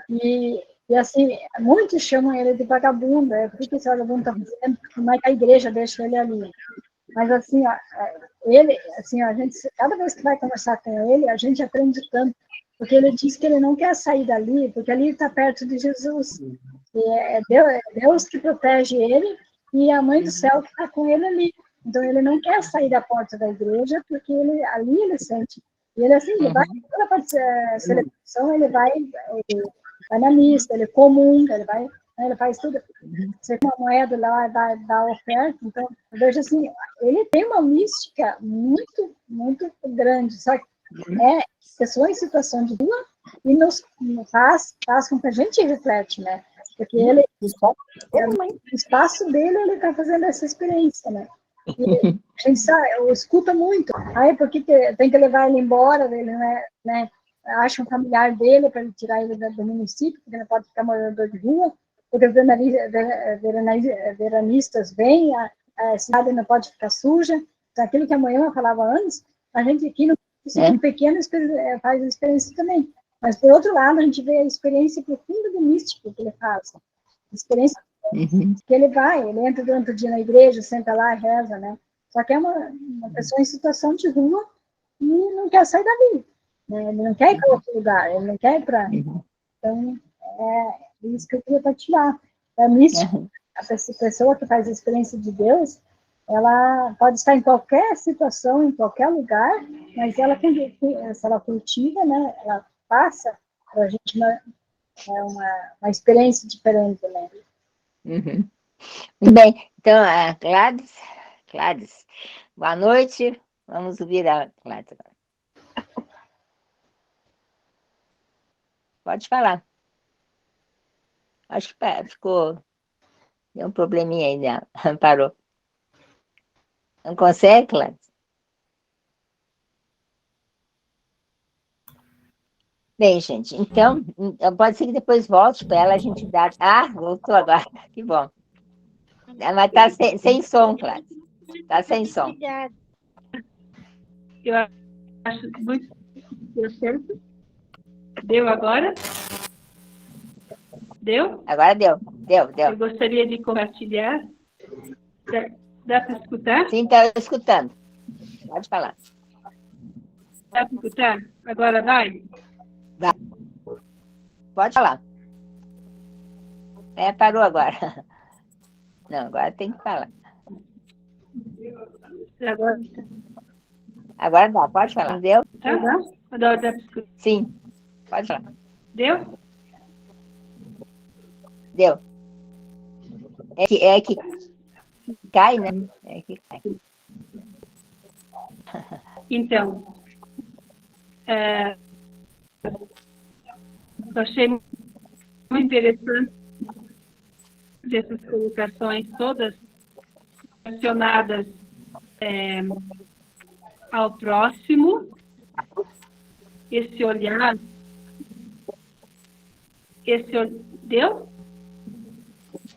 E assim, muitos chamam ele de vagabundo, o que esse vagabundo está fazendo? Como é que a igreja deixa ele ali? Mas assim, ele, assim, a gente, cada vez que vai conversar com ele, a gente aprende tanto, porque ele diz que ele não quer sair dali, porque ali está perto de Jesus. E é Deus que protege ele e a Mãe do Céu que está com ele ali. Então, ele não quer sair da porta da igreja, porque ali ele sente. E ele, assim, ele vai, toda a parte da celebração, ele vai na missa, ele comunga, ele faz tudo. Você tem uma moeda lá, dá oferta. Então, eu vejo assim, ele tem uma mística muito, muito grande, só que é pessoa em situação de rua e nos faz com que a gente reflete, né? Porque ele, o espaço dele, ele está fazendo essa experiência, né? E a gente sabe, eu escuto muito. Aí, porque tem que levar ele embora, ele, né? Acha um familiar dele para ele tirar ele do município, porque não pode ficar morador de rua, porque os veranistas vêm, a cidade não pode ficar suja. Então, aquilo que a manhã falava antes, a gente aqui no município pequeno faz a experiência também. Mas, por outro lado, a gente vê a experiência profunda do místico que ele faz. A experiência que ele entra durante o dia na igreja, senta lá e reza, né? Só que é uma pessoa em situação de rua e não quer sair dali, né? Ele não quer ir para outro lugar, ele não quer ir para... Então, é isso que eu queria partilhar. A mística, a pessoa que faz a experiência de Deus, ela pode estar em qualquer situação, em qualquer lugar, mas ela, se ela cultiva, né? Ela passa para a gente uma experiência diferente, né? Muito bem, então, a Gladys, boa noite, vamos ouvir a Gladys agora. Pode falar. Acho que deu um probleminha aí, né? Parou. Não consegue, Gladys? Bem, gente, então, pode ser que depois volte para ela, a gente dá... voltou agora, que bom. Mas está sem som, Cláudia. Está sem som. Obrigada. Eu acho muito... Deu certo? Deu agora? Deu? Agora deu. Eu gostaria de compartilhar. Dá para escutar? Sim, estou escutando. Pode falar. Dá para escutar? Agora vai? Dá. Pode falar. Parou agora. Não, agora tem que falar. Agora dá, pode falar. Deu? Tá? Agora dá para escutar? Sim, pode falar. Deu? Deu. É que cai, né? É que cai. Então, eu achei muito interessante essas colocações todas relacionadas ao próximo, esse olhar, deu?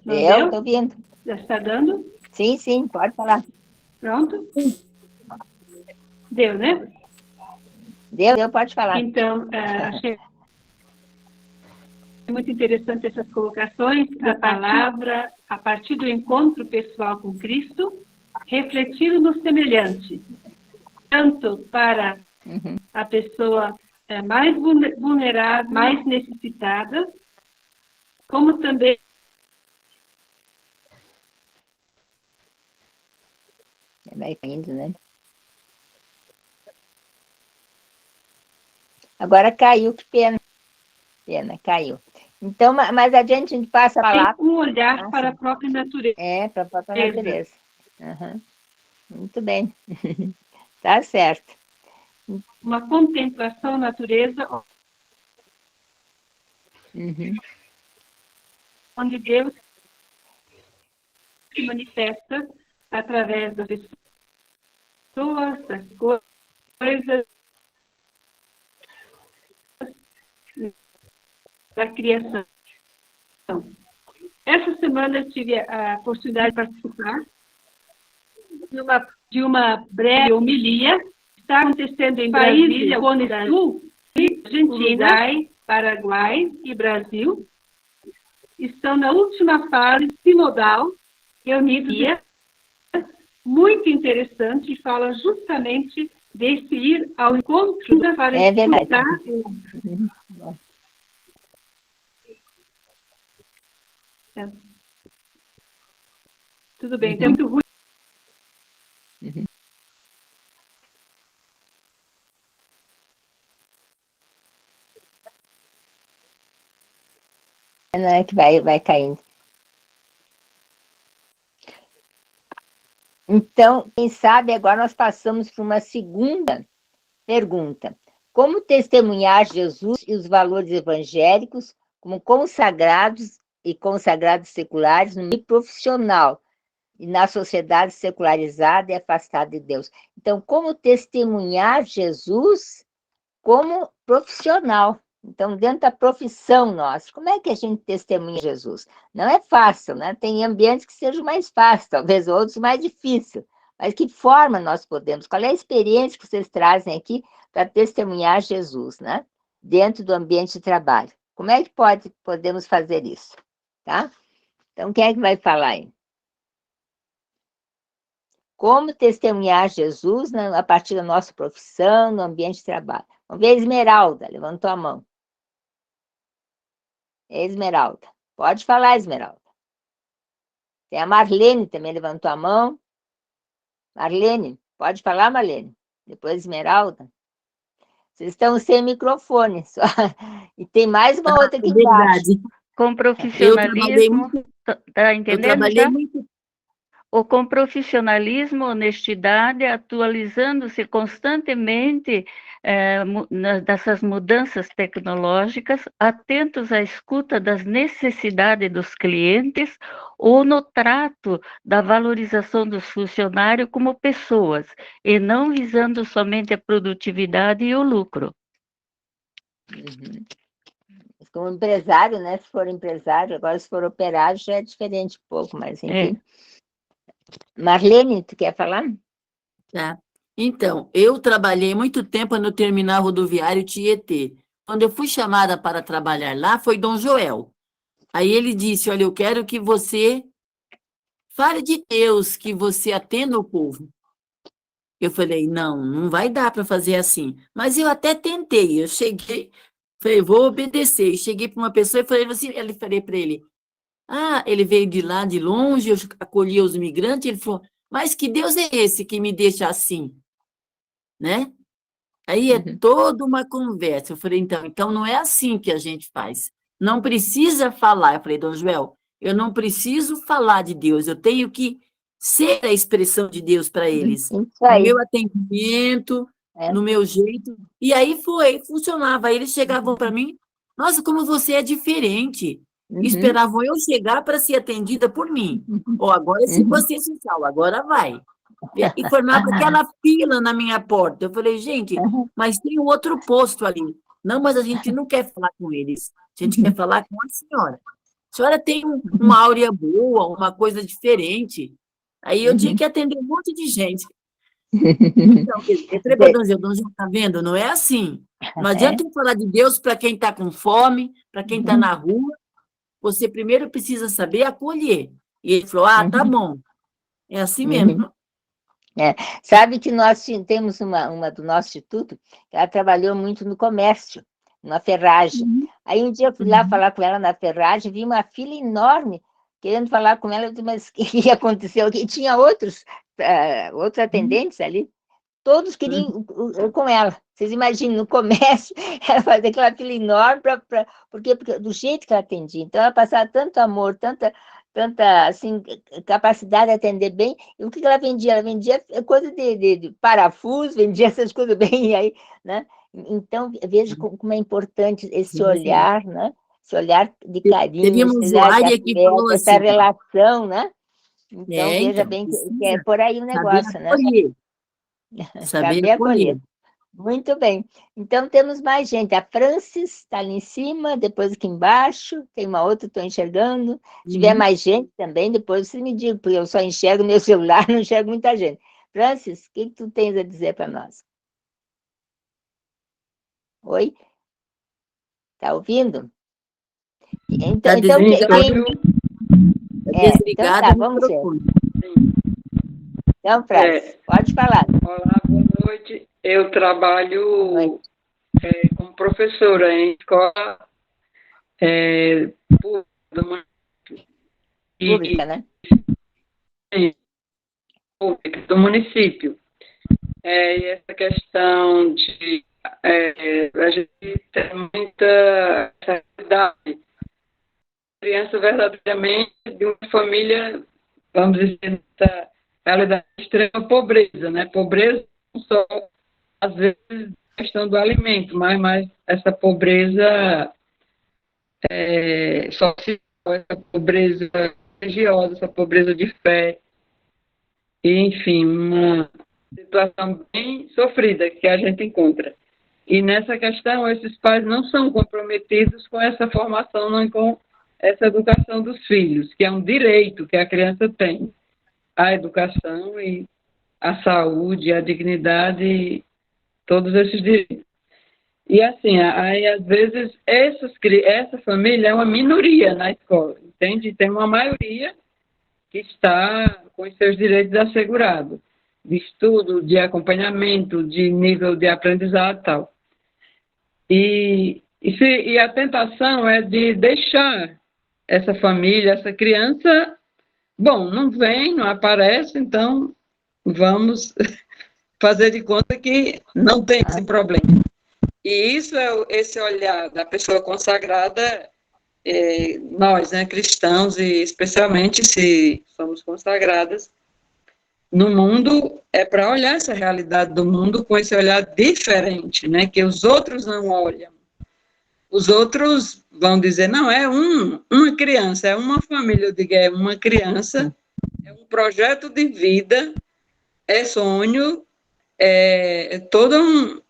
Não Eu estou vendo. Já está dando? Sim, sim, pode falar. Pronto? Deu, né? Deu, pode falar. Então, achei muito interessante essas colocações da palavra, a partir do encontro pessoal com Cristo, refletir no semelhante, tanto para a pessoa mais vulnerável, mais necessitada, como também vai indo, né? Agora caiu, que pena. Pena, caiu. Então, mais adiante a gente passa a falar. Um olhar para a própria natureza. Para a própria natureza. Muito bem. Tá certo. Uma contemplação natureza onde Deus se manifesta através das pessoas, das coisas, da criação. Essa semana eu tive a oportunidade de participar de uma breve homilia que está acontecendo em Brasília, Cone Sul, Argentina, Paraguai e Brasil. Estão na última fase sinodal, reunidos, muito interessante, e fala justamente desse ir ao encontro para escutar. Tudo bem, tem muito ruim. Não é que vai caindo. Então, quem sabe agora nós passamos para uma segunda pergunta. Como testemunhar Jesus e os valores evangélicos como consagrados e consagrados seculares no meio profissional e na sociedade secularizada e afastada de Deus? Então, como testemunhar Jesus como profissional? Então, dentro da profissão nossa, como é que a gente testemunha Jesus? Não é fácil, né? Tem ambientes que sejam mais fáceis, talvez outros mais difíceis. Mas que forma nós podemos? Qual é a experiência que vocês trazem aqui para testemunhar Jesus, né? Dentro do ambiente de trabalho. Como é que podemos fazer isso? Tá? Então, quem é que vai falar aí? Como testemunhar Jesus, né, a partir da nossa profissão, no ambiente de trabalho? Vamos ver a Esmeralda, levantou a mão. Esmeralda. Pode falar, Esmeralda. Tem a Marlene também levantou a mão. Marlene, pode falar, Marlene? Depois Esmeralda. Vocês estão sem microfone. Só. E tem mais uma outra aqui embaixo. Com profissionalismo, tá entendendo? Eu trabalhei muito. Ou com profissionalismo, honestidade, atualizando-se constantemente dessas mudanças tecnológicas, atentos à escuta das necessidades dos clientes ou no trato da valorização dos funcionários como pessoas, e não visando somente a produtividade e o lucro. Como empresário, né? Se for empresário, agora se for operário já é diferente um pouco, mas enfim. Marlene, tu quer falar? Tá. Então, eu trabalhei muito tempo no terminal rodoviário Tietê. Quando eu fui chamada para trabalhar lá, foi Dom Joel. Aí ele disse, olha, eu quero que você fale de Deus, que você atenda o povo. Eu falei, não vai dar para fazer assim. Mas eu até tentei, eu cheguei, falei, vou obedecer. Cheguei para uma pessoa e falei para ele, ele veio de lá, de longe, eu acolhi os imigrantes, ele falou, mas que Deus é esse que me deixa assim? Né? Aí é toda uma conversa. Eu falei, então não é assim que a gente faz. Não precisa falar. Eu falei, Dom Joel, eu não preciso falar de Deus, eu tenho que ser a expressão de Deus para eles. Isso No aí. meu atendimento, no meu jeito. E aí funcionava. Aí eles chegavam para mim, nossa, como você é diferente. Esperavam eu chegar para ser atendida por mim. Agora esse você é essencial, agora vai. E formava aquela fila na minha porta. Eu falei, gente, mas tem um outro posto ali. Não, mas a gente não quer falar com eles. A gente quer falar com a senhora. A senhora tem uma áurea boa, uma coisa diferente. Aí eu tinha que atender um monte de gente. Então, está vendo? Não é assim. Não adianta eu falar de Deus para quem está com fome, para quem está na rua. Você primeiro precisa saber acolher. E ele falou, tá bom. É assim mesmo. Sabe que nós temos uma do nosso instituto, que ela trabalhou muito no comércio, na ferragem. Aí um dia eu fui lá falar com ela na ferragem, vi uma fila enorme, querendo falar com ela, eu disse, mas o que aconteceu? E tinha outros atendentes ali, todos queriam com ela. Vocês imaginam, no comércio, ela fazia aquela fila enorme, porque do jeito que ela atendia. Então, ela passava tanto amor, tanta assim, capacidade de atender bem. E o que ela vendia? Ela vendia coisa de parafuso, vendia essas coisas bem aí, né? Então, vejo como é importante esse olhar, né? Esse olhar de carinho, esse olhar de afeto, essa relação, né? Então, veja bem que é por aí o negócio, né? Saber acolher. Muito bem. Então, temos mais gente. A Francis está ali em cima, depois aqui embaixo, tem uma outra, estou enxergando. Se tiver mais gente também, depois você me diga, porque eu só enxergo meu celular, não enxergo muita gente. Francis, o que tu tens a dizer para nós? Oi? Está ouvindo? Então, vamos ver. Então, Francis, pode falar. Olá, boa noite. Eu trabalho como professora em escola pública, né? Pública do município. E essa questão de a gente ter muita realidade. Criança verdadeiramente de uma família, vamos dizer, da realidade de extrema pobreza, né? Pobreza não só, às vezes, questão do alimento, mas essa pobreza social, essa pobreza religiosa, essa pobreza de fé, e, enfim, uma situação bem sofrida que a gente encontra. E nessa questão, esses pais não são comprometidos com essa formação, não com essa educação dos filhos, que é um direito que a criança tem, a educação e a saúde, a dignidade, todos esses direitos. E assim, aí às vezes essa família é uma minoria na escola, entende? Tem uma maioria que está com os seus direitos assegurados, de estudo, de acompanhamento, de nível de aprendizado e tal. E a tentação é de deixar essa família, essa criança, bom, não vem, não aparece, então vamos fazer de conta que não tem esse problema. E isso é esse olhar da pessoa consagrada, nós, né, cristãos, e especialmente se somos consagradas no mundo, é para olhar essa realidade do mundo com esse olhar diferente, né, que os outros não olham. Os outros vão dizer, não, é uma criança, é uma família, eu digo, é uma criança, é um projeto de vida, é sonho, é todo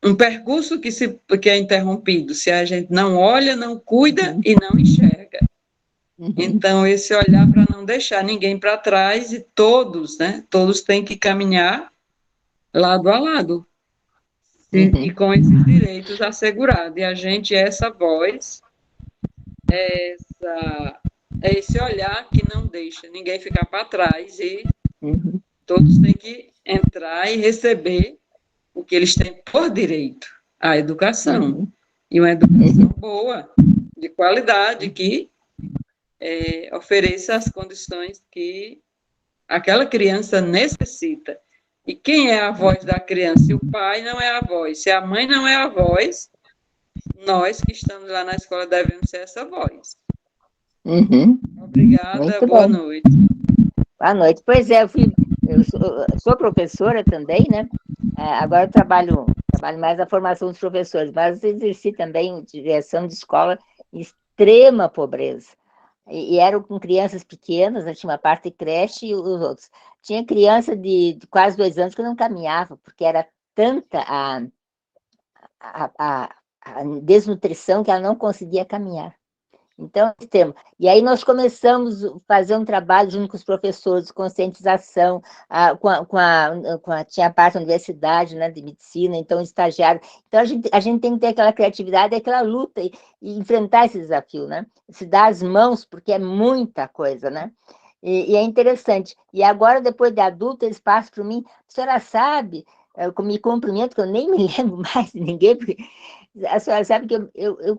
um percurso que é interrompido, se a gente não olha, não cuida e não enxerga. Então, esse olhar para não deixar ninguém para trás e todos, né, todos têm que caminhar lado a lado. E com esses direitos assegurados. E a gente é essa voz, esse olhar que não deixa ninguém ficar para trás e todos têm que entrar e receber o que eles têm por direito, a educação. E uma educação boa, de qualidade, que ofereça as condições que aquela criança necessita. E quem é a voz da criança? Se o pai não é a voz, se a mãe não é a voz, nós que estamos lá na escola devemos ser essa voz. Obrigada, Muito boa bom. noite. Boa noite. Pois é, eu sou professora também, né? Agora eu trabalho mais a formação dos professores, mas exerci também direção de escola em extrema pobreza. E eram com crianças pequenas, né? Tinha uma parte de creche e os outros. Tinha criança de quase 2 anos que não caminhava, porque era tanta a desnutrição que ela não conseguia caminhar. Então, e aí nós começamos a fazer um trabalho junto com os professores de conscientização, tinha a parte da universidade, né, de medicina, então estagiário. Então a gente tem que ter aquela criatividade, aquela luta e enfrentar esse desafio, né? Se dar as mãos, porque é muita coisa, né? E é interessante. E agora, depois de adulta, eles passam para mim, a senhora sabe, eu me cumprimento, que eu nem me lembro mais de ninguém, porque a senhora sabe que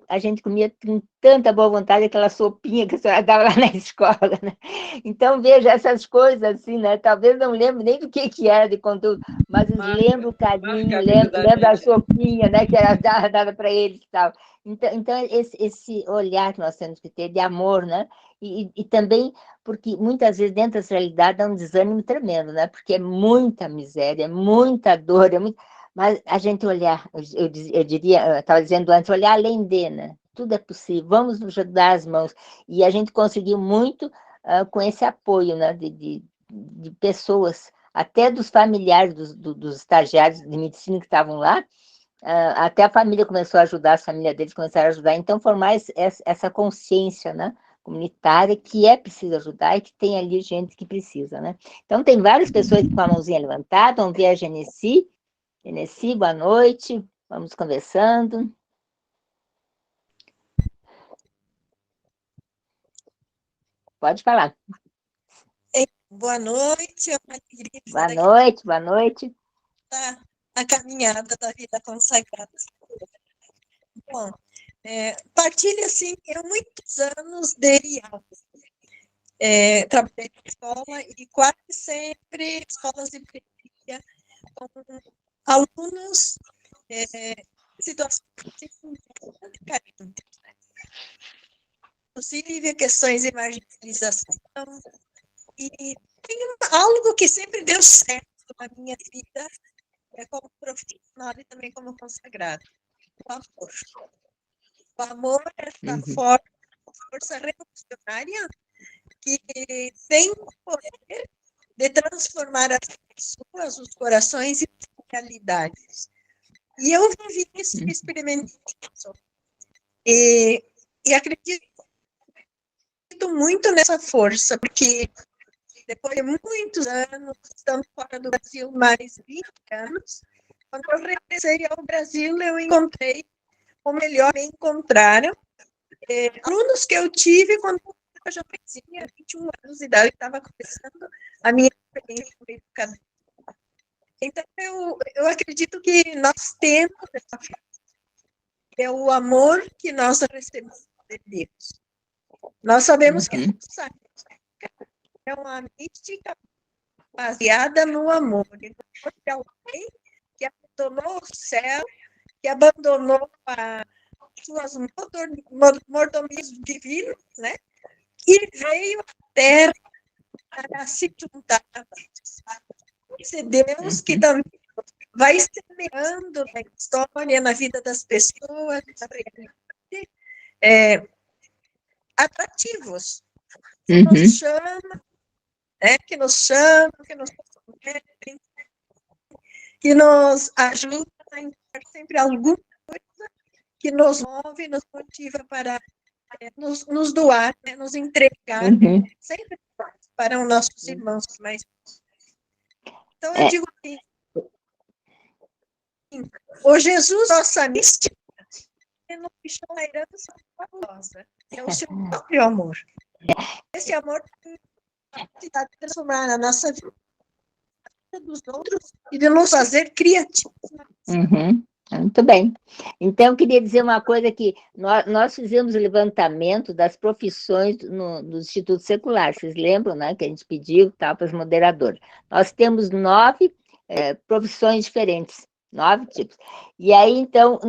a gente comia com tanta boa vontade aquela sopinha que a senhora dava lá na escola, né? Então, veja, essas coisas assim, né? Talvez não lembre nem do que era de conteúdo, mas lembro o carinho, lembro da sopinha, né? Que era dada para eles e tal. Então esse olhar que nós temos que ter de amor, né? E também porque muitas vezes dentro dessa realidade dá um desânimo tremendo, né? Porque é muita miséria, é muita dor, é muito... Mas a gente olhar, eu diria, eu estava dizendo antes, olhar além de, né? Tudo é possível, vamos nos dar as mãos. E a gente conseguiu muito com esse apoio, né? De pessoas, até dos familiares dos estagiários de medicina que estavam lá, até a família começou a ajudar, as famílias deles começaram a ajudar. Então, formar essa consciência, né? Comunitária, que é preciso ajudar e que tem ali gente que precisa, né? Então, tem várias pessoas com a mãozinha levantada, vamos ver a Genesi. Genesi, boa noite, vamos conversando. Pode falar. Boa noite, é uma alegria. Boa noite. A caminhada da vida consagrada. Bom, partilho, assim, eu muitos anos de aula. Trabalhei na escola e quase sempre escolas de periferia com alunos situações de carência. Inclusive questões de marginalização. E tem algo que sempre deu certo na minha vida, como profissional e também como consagrado. O amor. O amor é essa força revolucionária que tem o poder de transformar as pessoas, os corações e as realidades. E eu vivi isso, experimentei isso. E acredito muito nessa força, porque depois de muitos anos, estando fora do Brasil, mais 20 anos, quando eu regressei ao Brasil, eu encontrei, ou melhor, me encontraram alunos que eu tive quando eu já tinha 21 anos de idade, estava começando a minha experiência como educadora. Então, eu acredito que nós temos o amor que nós recebemos de Deus. Nós sabemos que é uma mística baseada no amor. É alguém que abandonou o céu, que abandonou suas mordomias divinas, né? E veio à Terra para se juntar a esse Deus que também vai semeando na história, na vida das pessoas, na realidade, atrativos. Que nos chama, que nos que nos ajuda a encontrar sempre alguma coisa que nos move, nos motiva para nos doar, nos entregar, sempre para os nossos irmãos mais. Então, eu digo assim, o Jesus, nossa mística, não deixou a herança fabulosa, é o seu próprio amor. Esse amor tem a capacidade de transformar a nossa vida dos outros e de nos fazer criativos. Muito bem. Então, eu queria dizer uma coisa que nós fizemos o levantamento das profissões no Instituto Secular, vocês lembram, né, que a gente pediu para os moderadores. Nós temos 9 profissões diferentes, 9 tipos. E aí, então,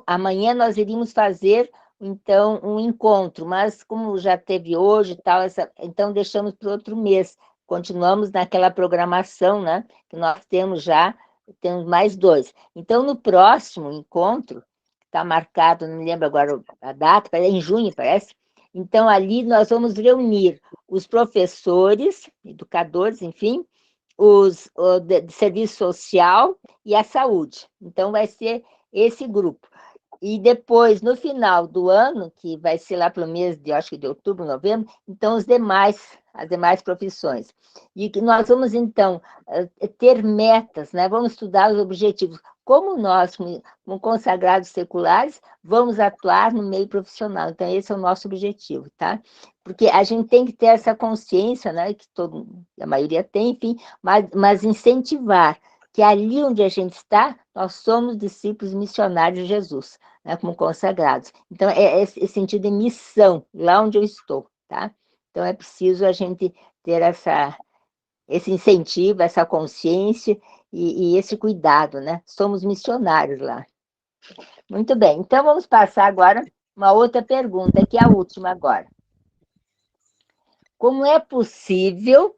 amanhã nós iríamos fazer então, um encontro, mas como já teve hoje e tal, então deixamos para outro mês. Continuamos naquela programação, né? Que nós temos mais 2. Então, no próximo encontro, está marcado, não me lembro agora a data, é em junho, parece. Então, ali nós vamos reunir os professores, educadores, enfim, de serviço social e a saúde. Então, vai ser esse grupo. E depois, no final do ano, que vai ser lá para o mês acho que de outubro, novembro, então as demais profissões. E que nós vamos, então, ter metas, né? Vamos estudar os objetivos. Como nós, como consagrados seculares, vamos atuar no meio profissional. Então, esse é o nosso objetivo, tá? Porque a gente tem que ter essa consciência, né? Que a maioria tem, enfim, mas incentivar que ali onde a gente está, nós somos discípulos missionários de Jesus, né, como consagrados. Então, é esse sentido de missão, lá onde eu estou, tá? Então, é preciso a gente ter esse incentivo, essa consciência e esse cuidado, né? Somos missionários lá. Muito bem, então vamos passar agora uma outra pergunta, que é a última agora. Como é possível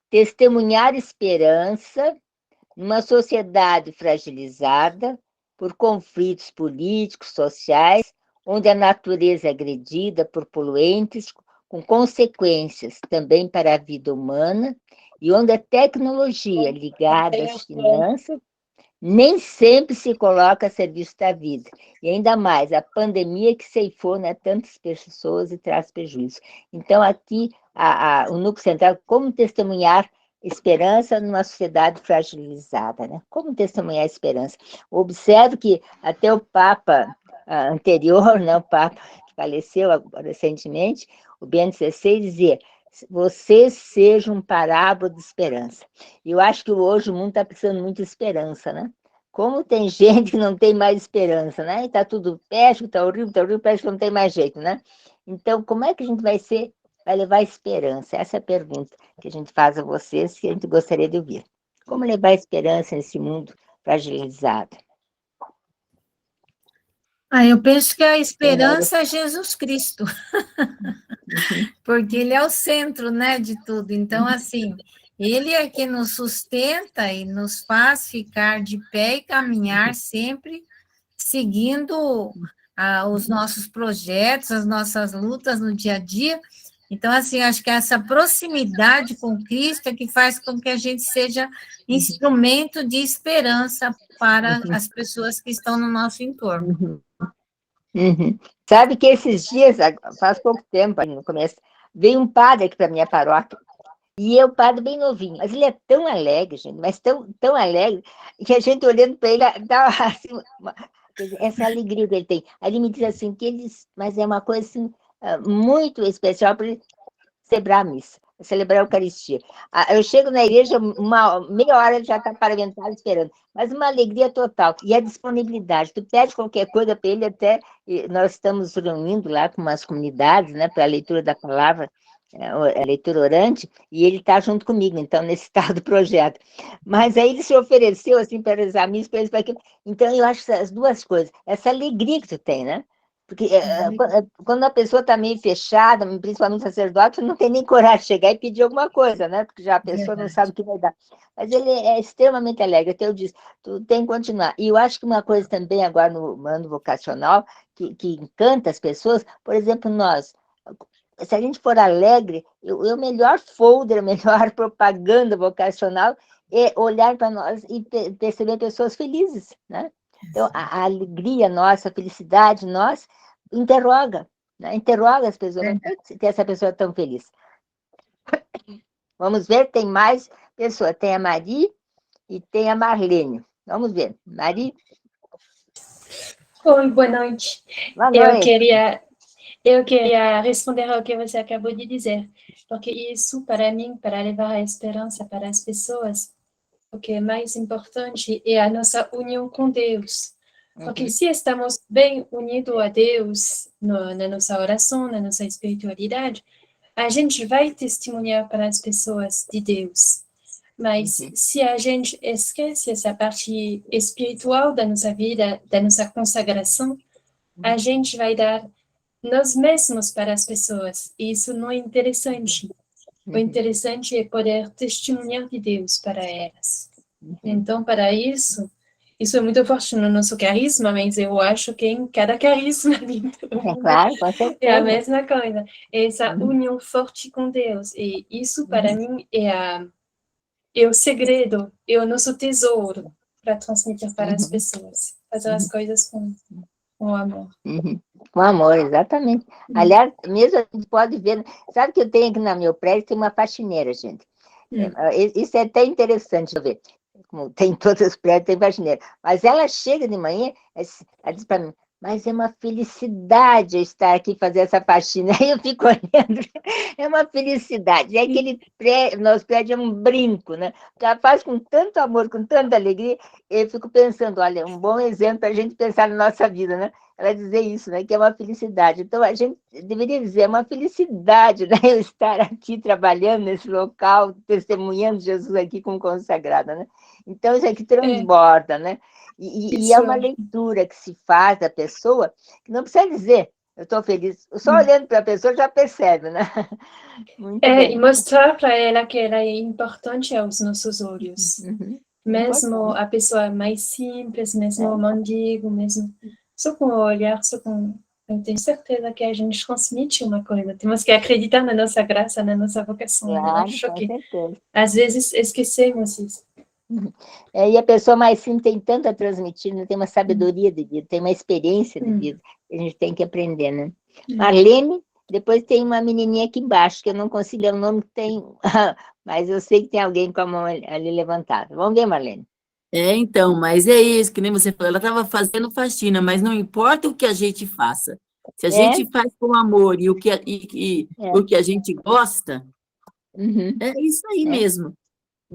testemunhar esperança numa sociedade fragilizada por conflitos políticos, sociais, onde a natureza é agredida por poluentes, com consequências também para a vida humana, e onde a tecnologia ligada às finanças nem sempre se coloca a serviço da vida. E ainda mais, a pandemia que ceifou, né, tantas pessoas e traz prejuízo. Então, aqui, o núcleo central, como testemunhar esperança numa sociedade fragilizada, né? Como testemunhar a esperança? Observo que até o Papa anterior, né, o Papa que faleceu recentemente, o Bento XVI, dizia: vocês sejam parábola de esperança. E eu acho que hoje o mundo está precisando muito de esperança, né? Como tem gente que não tem mais esperança, né? Está tudo péssimo, está horrível, parece que não tem mais jeito, né? Então, como é que a gente vai levar esperança? Essa é a pergunta que a gente faz a vocês, que a gente gostaria de ouvir. Como levar esperança nesse mundo fragilizado? Eu penso que a esperança é Jesus Cristo, porque Ele é o centro, né, de tudo. Então, assim, Ele é que nos sustenta e nos faz ficar de pé e caminhar sempre seguindo os nossos projetos, as nossas lutas no dia a dia. Então, assim, acho que essa proximidade com Cristo é que faz com que a gente seja instrumento de esperança para as pessoas que estão no nosso entorno. Sabe que esses dias, faz pouco tempo, no começo, veio um padre aqui para a minha paróquia, e é um padre bem novinho, mas ele é tão alegre, gente, mas tão alegre, que a gente olhando para ele, dá assim, essa alegria que ele tem. Aí ele me diz assim, mas é uma coisa assim, muito especial para ele celebrar a missa, celebrar a Eucaristia. Eu chego na igreja, meia hora ele já está paramentado esperando, mas uma alegria total. E a disponibilidade, tu pede qualquer coisa para ele, até nós estamos reunindo lá com umas comunidades, né, para a leitura da palavra, a leitura orante, e ele está junto comigo, então, nesse tal do projeto. Mas aí ele se ofereceu, assim, para rezar a missa, para isso, para aquilo. Então, eu acho as duas coisas, essa alegria que tu tem, né? Porque quando a pessoa está meio fechada, principalmente o sacerdote, não tem nem coragem de chegar e pedir alguma coisa, né? Porque já a pessoa não sabe o que vai dar. Mas ele é extremamente alegre, até eu disse, tu tem que continuar. E eu acho que uma coisa também agora no ano vocacional, que encanta as pessoas, por exemplo, nós, se a gente for alegre, o melhor folder, a melhor propaganda vocacional é olhar para nós e perceber pessoas felizes, né? Então, a alegria nossa, a felicidade nossa, interroga as pessoas. Não tem que ter essa pessoa tão feliz. Vamos ver, tem mais pessoas. Tem a Mari e tem a Marlene. Vamos ver. Mari? Oi, boa noite. Boa noite. Eu queria responder ao que você acabou de dizer, porque isso, para mim, para levar a esperança para as pessoas, o que é mais importante é a nossa união com Deus. Porque se estamos bem unidos a Deus na nossa oração, na nossa espiritualidade, a gente vai testemunhar para as pessoas de Deus. Mas se a gente esquece essa parte espiritual da nossa vida, da nossa consagração, a gente vai dar nós mesmos para as pessoas. E isso não é interessante. O interessante é poder testemunhar de Deus para elas. Então, para isso é muito forte no nosso carisma, mas eu acho que em cada carisma Claro, com certeza. é a mesma coisa. É essa união forte com Deus. E isso, para mim, é o segredo, é o nosso tesouro para transmitir para as pessoas. Fazer as coisas com amor. Com amor, exatamente. Aliás, mesmo a gente pode ver... Sabe que eu tenho aqui no meu prédio, tem uma faxineira, gente. Isso é até interessante de ver. Como tem todos os prédios, tem faxineira. Mas ela chega de manhã, ela diz para mim, mas é uma felicidade eu estar aqui fazer essa faxina. Aí eu fico olhando, é uma felicidade. É aquele prédio, nosso prédio é um brinco, né? Porque ela faz com tanto amor, com tanta alegria, eu fico pensando, olha, um bom exemplo para a gente pensar na nossa vida, né? Ela dizer isso, né? Que é uma felicidade. Então, a gente deveria dizer, é uma felicidade, né? Eu estar aqui trabalhando nesse local, testemunhando Jesus aqui como consagrada, né? Então, isso aqui transborda, né? E é uma leitura que se faz da pessoa, que não precisa dizer, eu estou feliz, só olhando para a pessoa já percebe, né? Muito bem. E mostrar para ela que ela é importante aos nossos olhos. Mesmo a pessoa mais simples, mesmo o mendigo, mesmo só com o olhar, só com... Eu tenho certeza que a gente transmite uma coisa. Temos que acreditar na nossa graça, na nossa vocação. Claro, Eu acho com que certeza. às vezes esquecemos isso. E a pessoa mais simples tem tanto a transmitir, né? Tem uma sabedoria de vida, tem uma experiência de vida, que a gente tem que aprender, né? Marlene, depois tem uma menininha aqui embaixo, que eu não consigo ler o nome que tem, mas eu sei que tem alguém com a mão ali levantada. Vamos ver, Marlene. Então, mas é isso, que nem você falou, ela estava fazendo faxina, mas não importa o que a gente faça. Se a gente faz com amor e o que a gente gosta, é isso aí mesmo.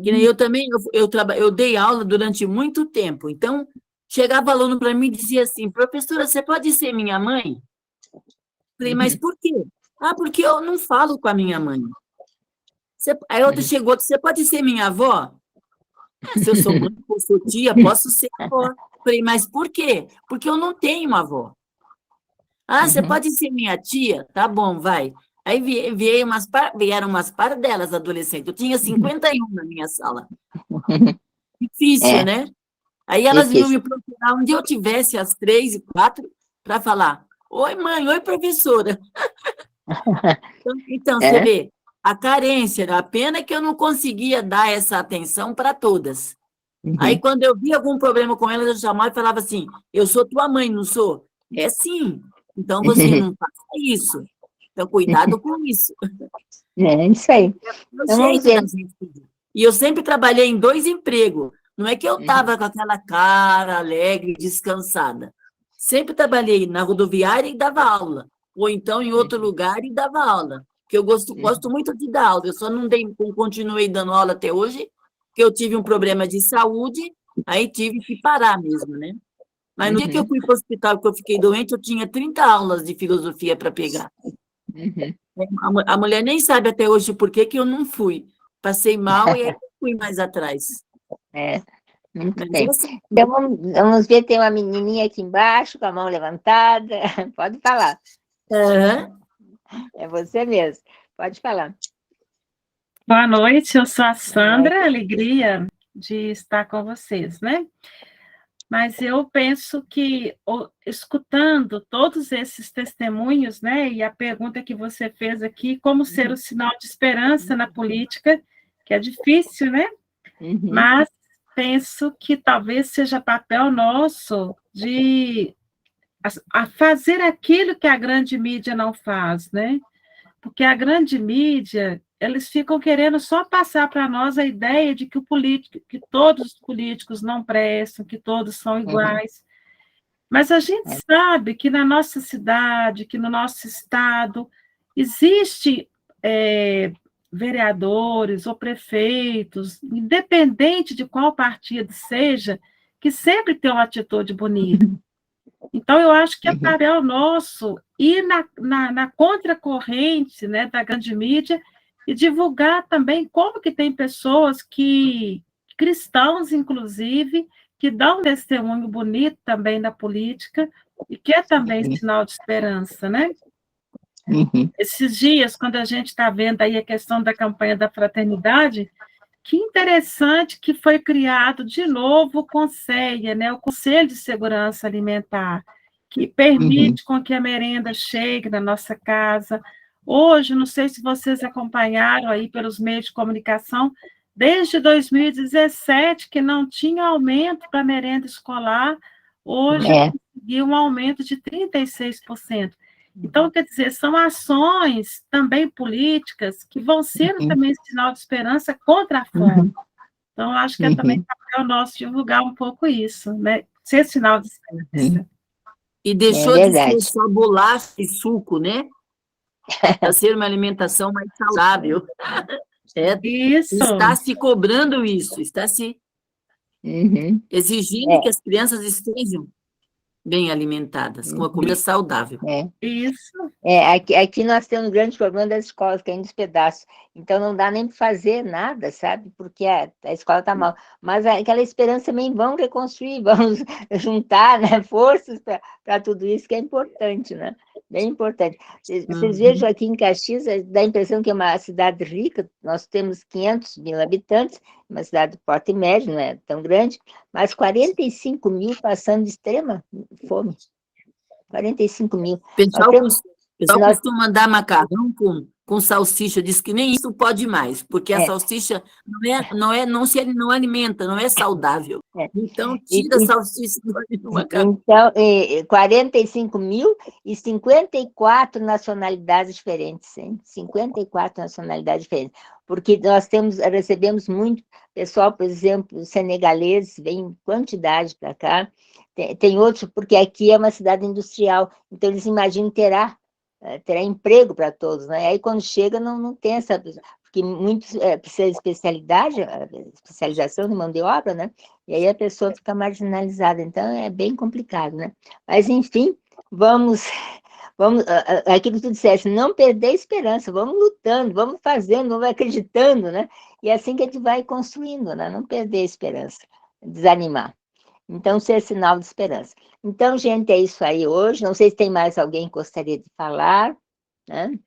Que nem eu também, eu dei aula durante muito tempo, então chegava aluno para mim e dizia assim, professora, você pode ser minha mãe? Falei, mas por quê? Ah, porque eu não falo com a minha mãe. Aí outra chegou, você pode ser minha avó? Se eu sou mãe, eu sou tia, posso ser avó. Falei, mas por quê? Porque eu não tenho uma avó. Ah, você pode ser minha tia? Tá bom, vai. Aí vieram umas delas adolescentes. Eu tinha 51 na minha sala. Difícil, né? Aí elas vinham me procurar onde eu tivesse as 3 e 4 para falar, oi, mãe, oi, professora. Então, você vê, a carência, a pena que eu não conseguia dar essa atenção para todas. Aí, quando eu via algum problema com elas, eu chamava e falava assim, eu sou tua mãe, não sou? É sim. Então, você não faça isso. Então, cuidado com isso. É isso aí. E eu sempre trabalhei em 2 empregos. Não é que eu estava com aquela cara alegre, descansada. Sempre trabalhei na rodoviária e dava aula. Ou então em outro lugar e dava aula. Porque eu gosto muito de dar aula. Eu só não continuei dando aula até hoje, porque eu tive um problema de saúde, aí tive que parar mesmo, né? Mas no dia que eu fui para o hospital, que eu fiquei doente, eu tinha 30 aulas de filosofia para pegar. A mulher nem sabe até hoje por que eu não fui. Passei mal e aí fui mais atrás. Muito bem. Então, vamos ver, tem uma menininha aqui embaixo, com a mão levantada. Pode falar. É você mesmo. Pode falar. Boa noite, eu sou a Sandra, alegria de estar com vocês, né? Mas eu penso que, escutando todos esses testemunhos, né, e a pergunta que você fez aqui, como ser o sinal de esperança na política, que é difícil, né? Mas penso que talvez seja papel nosso de fazer aquilo que a grande mídia não faz, né? Porque a grande mídia, eles ficam querendo só passar para nós a ideia de que que todos os políticos não prestam, que todos são iguais. Mas a gente sabe que na nossa cidade, que no nosso estado, existe vereadores ou prefeitos, independente de qual partido seja, que sempre tem uma atitude bonita. Então, eu acho que é papel nosso ir na contracorrente, né, da grande mídia e divulgar também como que tem pessoas cristãos, inclusive, que dão um testemunho bonito também da política, e que é também sinal de esperança, né? Esses dias, quando a gente está vendo aí a questão da campanha da fraternidade, que interessante que foi criado de novo o CONSEA, né? O Conselho de Segurança Alimentar, que permite com que a merenda chegue na nossa casa. Hoje, não sei se vocês acompanharam aí pelos meios de comunicação, desde 2017, que não tinha aumento para a merenda escolar, hoje conseguiu um aumento de 36%. Então, quer dizer, são ações também políticas que vão ser também sinal de esperança contra a fome. Então, acho que é também papel nosso divulgar um pouco isso, né? Ser sinal de esperança. E deixou de ser só bolacha e suco, né? Para ser uma alimentação mais saudável. Isso. Está se cobrando isso, está se exigindo que as crianças estejam bem alimentadas, com a comida saudável. Isso. Aqui nós temos um grande problema das escolas, caindo os pedaços. Então, não dá nem para fazer nada, sabe? Porque a escola está mal. Mas aquela esperança também, vamos reconstruir, vamos juntar, né, forças para tudo isso, que é importante, né? Bem importante. Vocês vejam aqui em Caxias, dá a impressão que é uma cidade rica, nós temos 500 mil habitantes, uma cidade de porte médio, não é tão grande, mas 45 mil passando de extrema fome. 45 mil. O pessoal costuma dar macarrão com salsicha, diz que nem isso pode mais, porque a salsicha não alimenta, não é saudável. Então, tira a salsicha do macarrão. Então, 45 mil e 54 nacionalidades diferentes, hein? 54 nacionalidades diferentes. Porque nós recebemos muito pessoal, por exemplo, senegaleses, vem em quantidade para cá. Tem outros, porque aqui é uma cidade industrial, então eles imaginam terá emprego para todos, né? Aí quando chega não tem essa, porque muitos precisam de especialização de mão de obra, né? E aí a pessoa fica marginalizada, então é bem complicado, né? Mas enfim, vamos aquilo que tu disseste, não perder a esperança, vamos lutando, vamos fazendo, vamos acreditando, né? E é assim que a gente vai construindo, né? Não perder a esperança, desanimar. Então, ser sinal de esperança. Então, gente, é isso aí hoje. Não sei se tem mais alguém que gostaria de falar, né?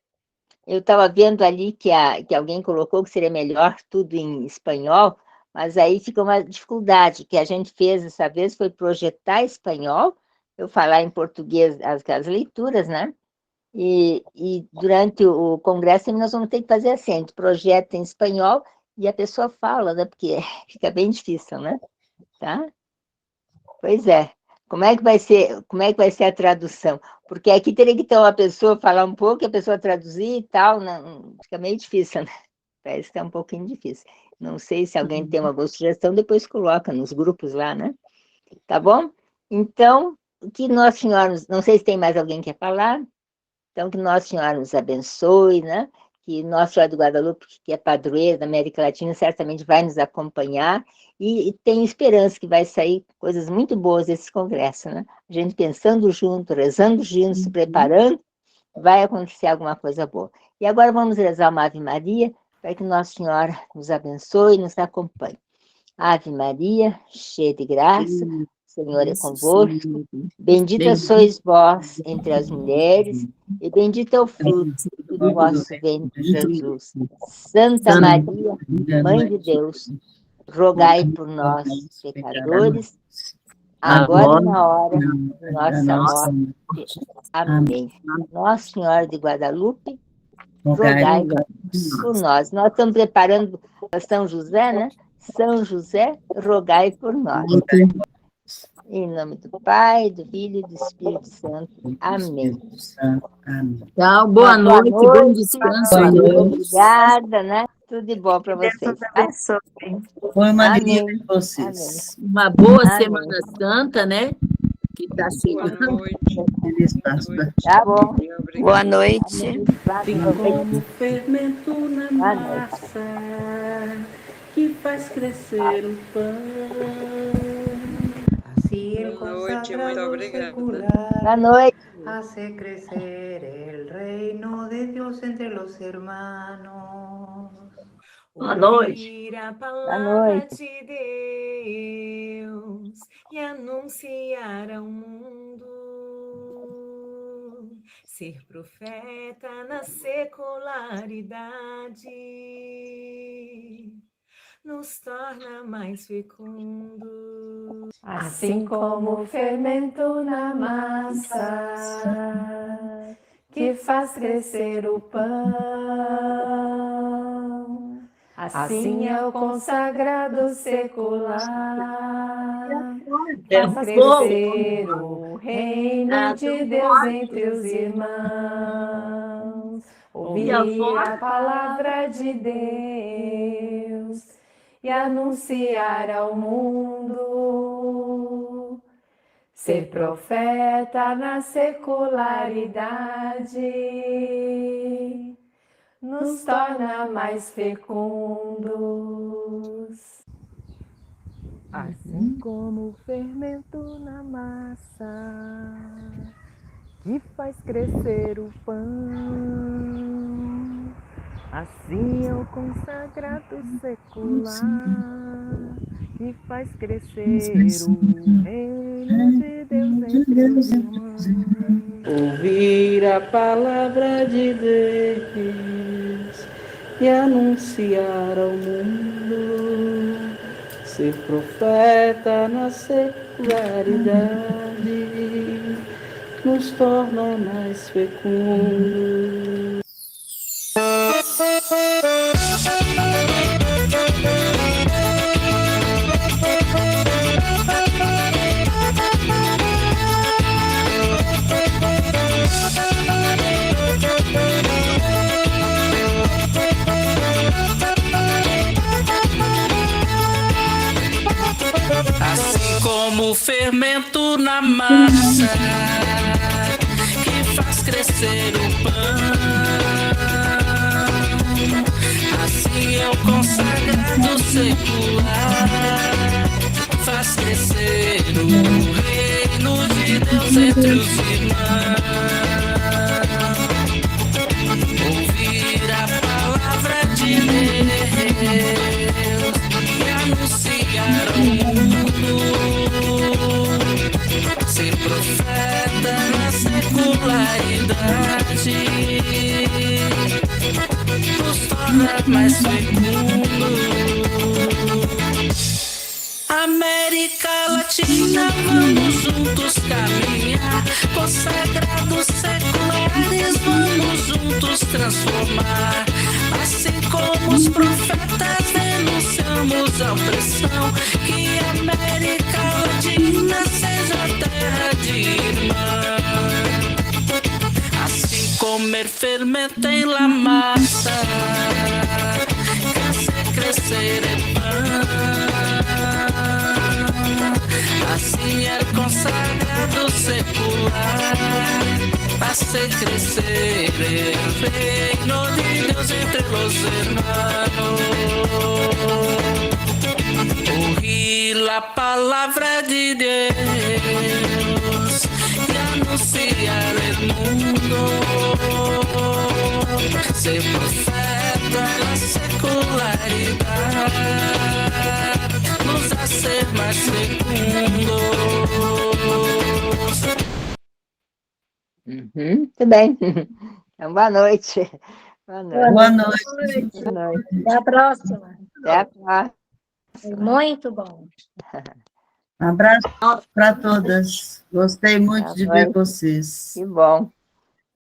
Eu estava vendo ali que alguém colocou que seria melhor tudo em espanhol, mas aí fica uma dificuldade. O que a gente fez dessa vez foi projetar espanhol, eu falar em português as leituras, né? E durante o congresso nós vamos ter que fazer assim, a gente projeta em espanhol e a pessoa fala, né? Porque fica bem difícil, né? Tá? Pois é. Como é que vai ser a tradução? Porque aqui teria que ter uma pessoa falar um pouco, a pessoa traduzir e tal, não, fica meio difícil, né? Parece que é um pouquinho difícil. Não sei se alguém tem uma boa sugestão, depois coloca nos grupos lá, né? Tá bom? Então, que Nossa Senhora, não sei se tem mais alguém que quer falar, então que Nossa Senhora nos abençoe, né? Que Nossa Senhora do Guadalupe, que é padroeira da América Latina, certamente vai nos acompanhar e tem esperança que vai sair coisas muito boas desse congresso, né? A gente pensando junto, rezando junto, se preparando, vai acontecer alguma coisa boa. E agora vamos rezar uma Ave Maria, para que Nossa Senhora nos abençoe e nos acompanhe. Ave Maria, cheia de graça, o Senhor é convosco, bendita sois vós entre as mulheres, e bendito é o fruto do vosso ventre, Jesus. Santa Maria, Mãe de Deus, rogai por nós, pecadores, agora e na hora de nossa morte. Amém. Nossa Senhora de Guadalupe, rogai por nós. Nós estamos preparando para São José, né? São José, rogai por nós. Em nome do Pai, do Filho e do Espírito Santo. Amém. Tchau, boa noite, bom descanso. Obrigada, né? Tudo de bom para vocês. Foi uma alegria para vocês. Uma boa Semana Santa, né? Que está chegando. Tá bom. Boa noite. Como fermento na massa que faz crescer o pão. Así el consagrado secular Boa noite. hace crecer el reino de Dios entre los hermanos. Boa noite. Ouvir a Boa palavra noite. de Deus e anunciar ao mundo ser profeta na secularidade nos torna mais fecundos. Assim como o fermento na massa que faz crescer o pão, assim é o consagrado secular, faz crescer o reino de Deus entre os irmãos, ouvir a palavra de Deus e anunciar ao mundo, ser profeta na secularidade nos torna mais fecundos. Assim como o fermento na massa que faz crescer o pão, assim é o consagrado secular que faz crescer o reino de Deus entre os irmãos. Ouvir a palavra de Deus e anunciar ao mundo, ser profeta na secularidade nos torna mais fecundos. Assim como o fermento na massa que faz crescer o pão, assim é o consagrado secular, faz crescer o reino de Deus entre os irmãos. Ouvir a palavra de Deus e anunciar ao mundo, ser profeta na secularidade nos torna mais fecundos. América Latina, vamos juntos caminhar, consagrados seculares, vamos juntos transformar. Assim como os profetas denunciamos a opressão, que a América Latina seja terra de irmã. Assim comer fermento em la massa, crescer é pão. Assim é consagrado secular, hace crescer el reino de Dios entre los hermanos. Oír la palabra de Dios y anunciar el mundo, ser profeta la secularidad nos hace más fecundos. Muito bem. Então, boa noite. Boa noite. Boa noite. Boa noite. Até a próxima. Até a próxima. Muito bom. Um abraço para todas. Gostei muito de ver vocês. Que bom.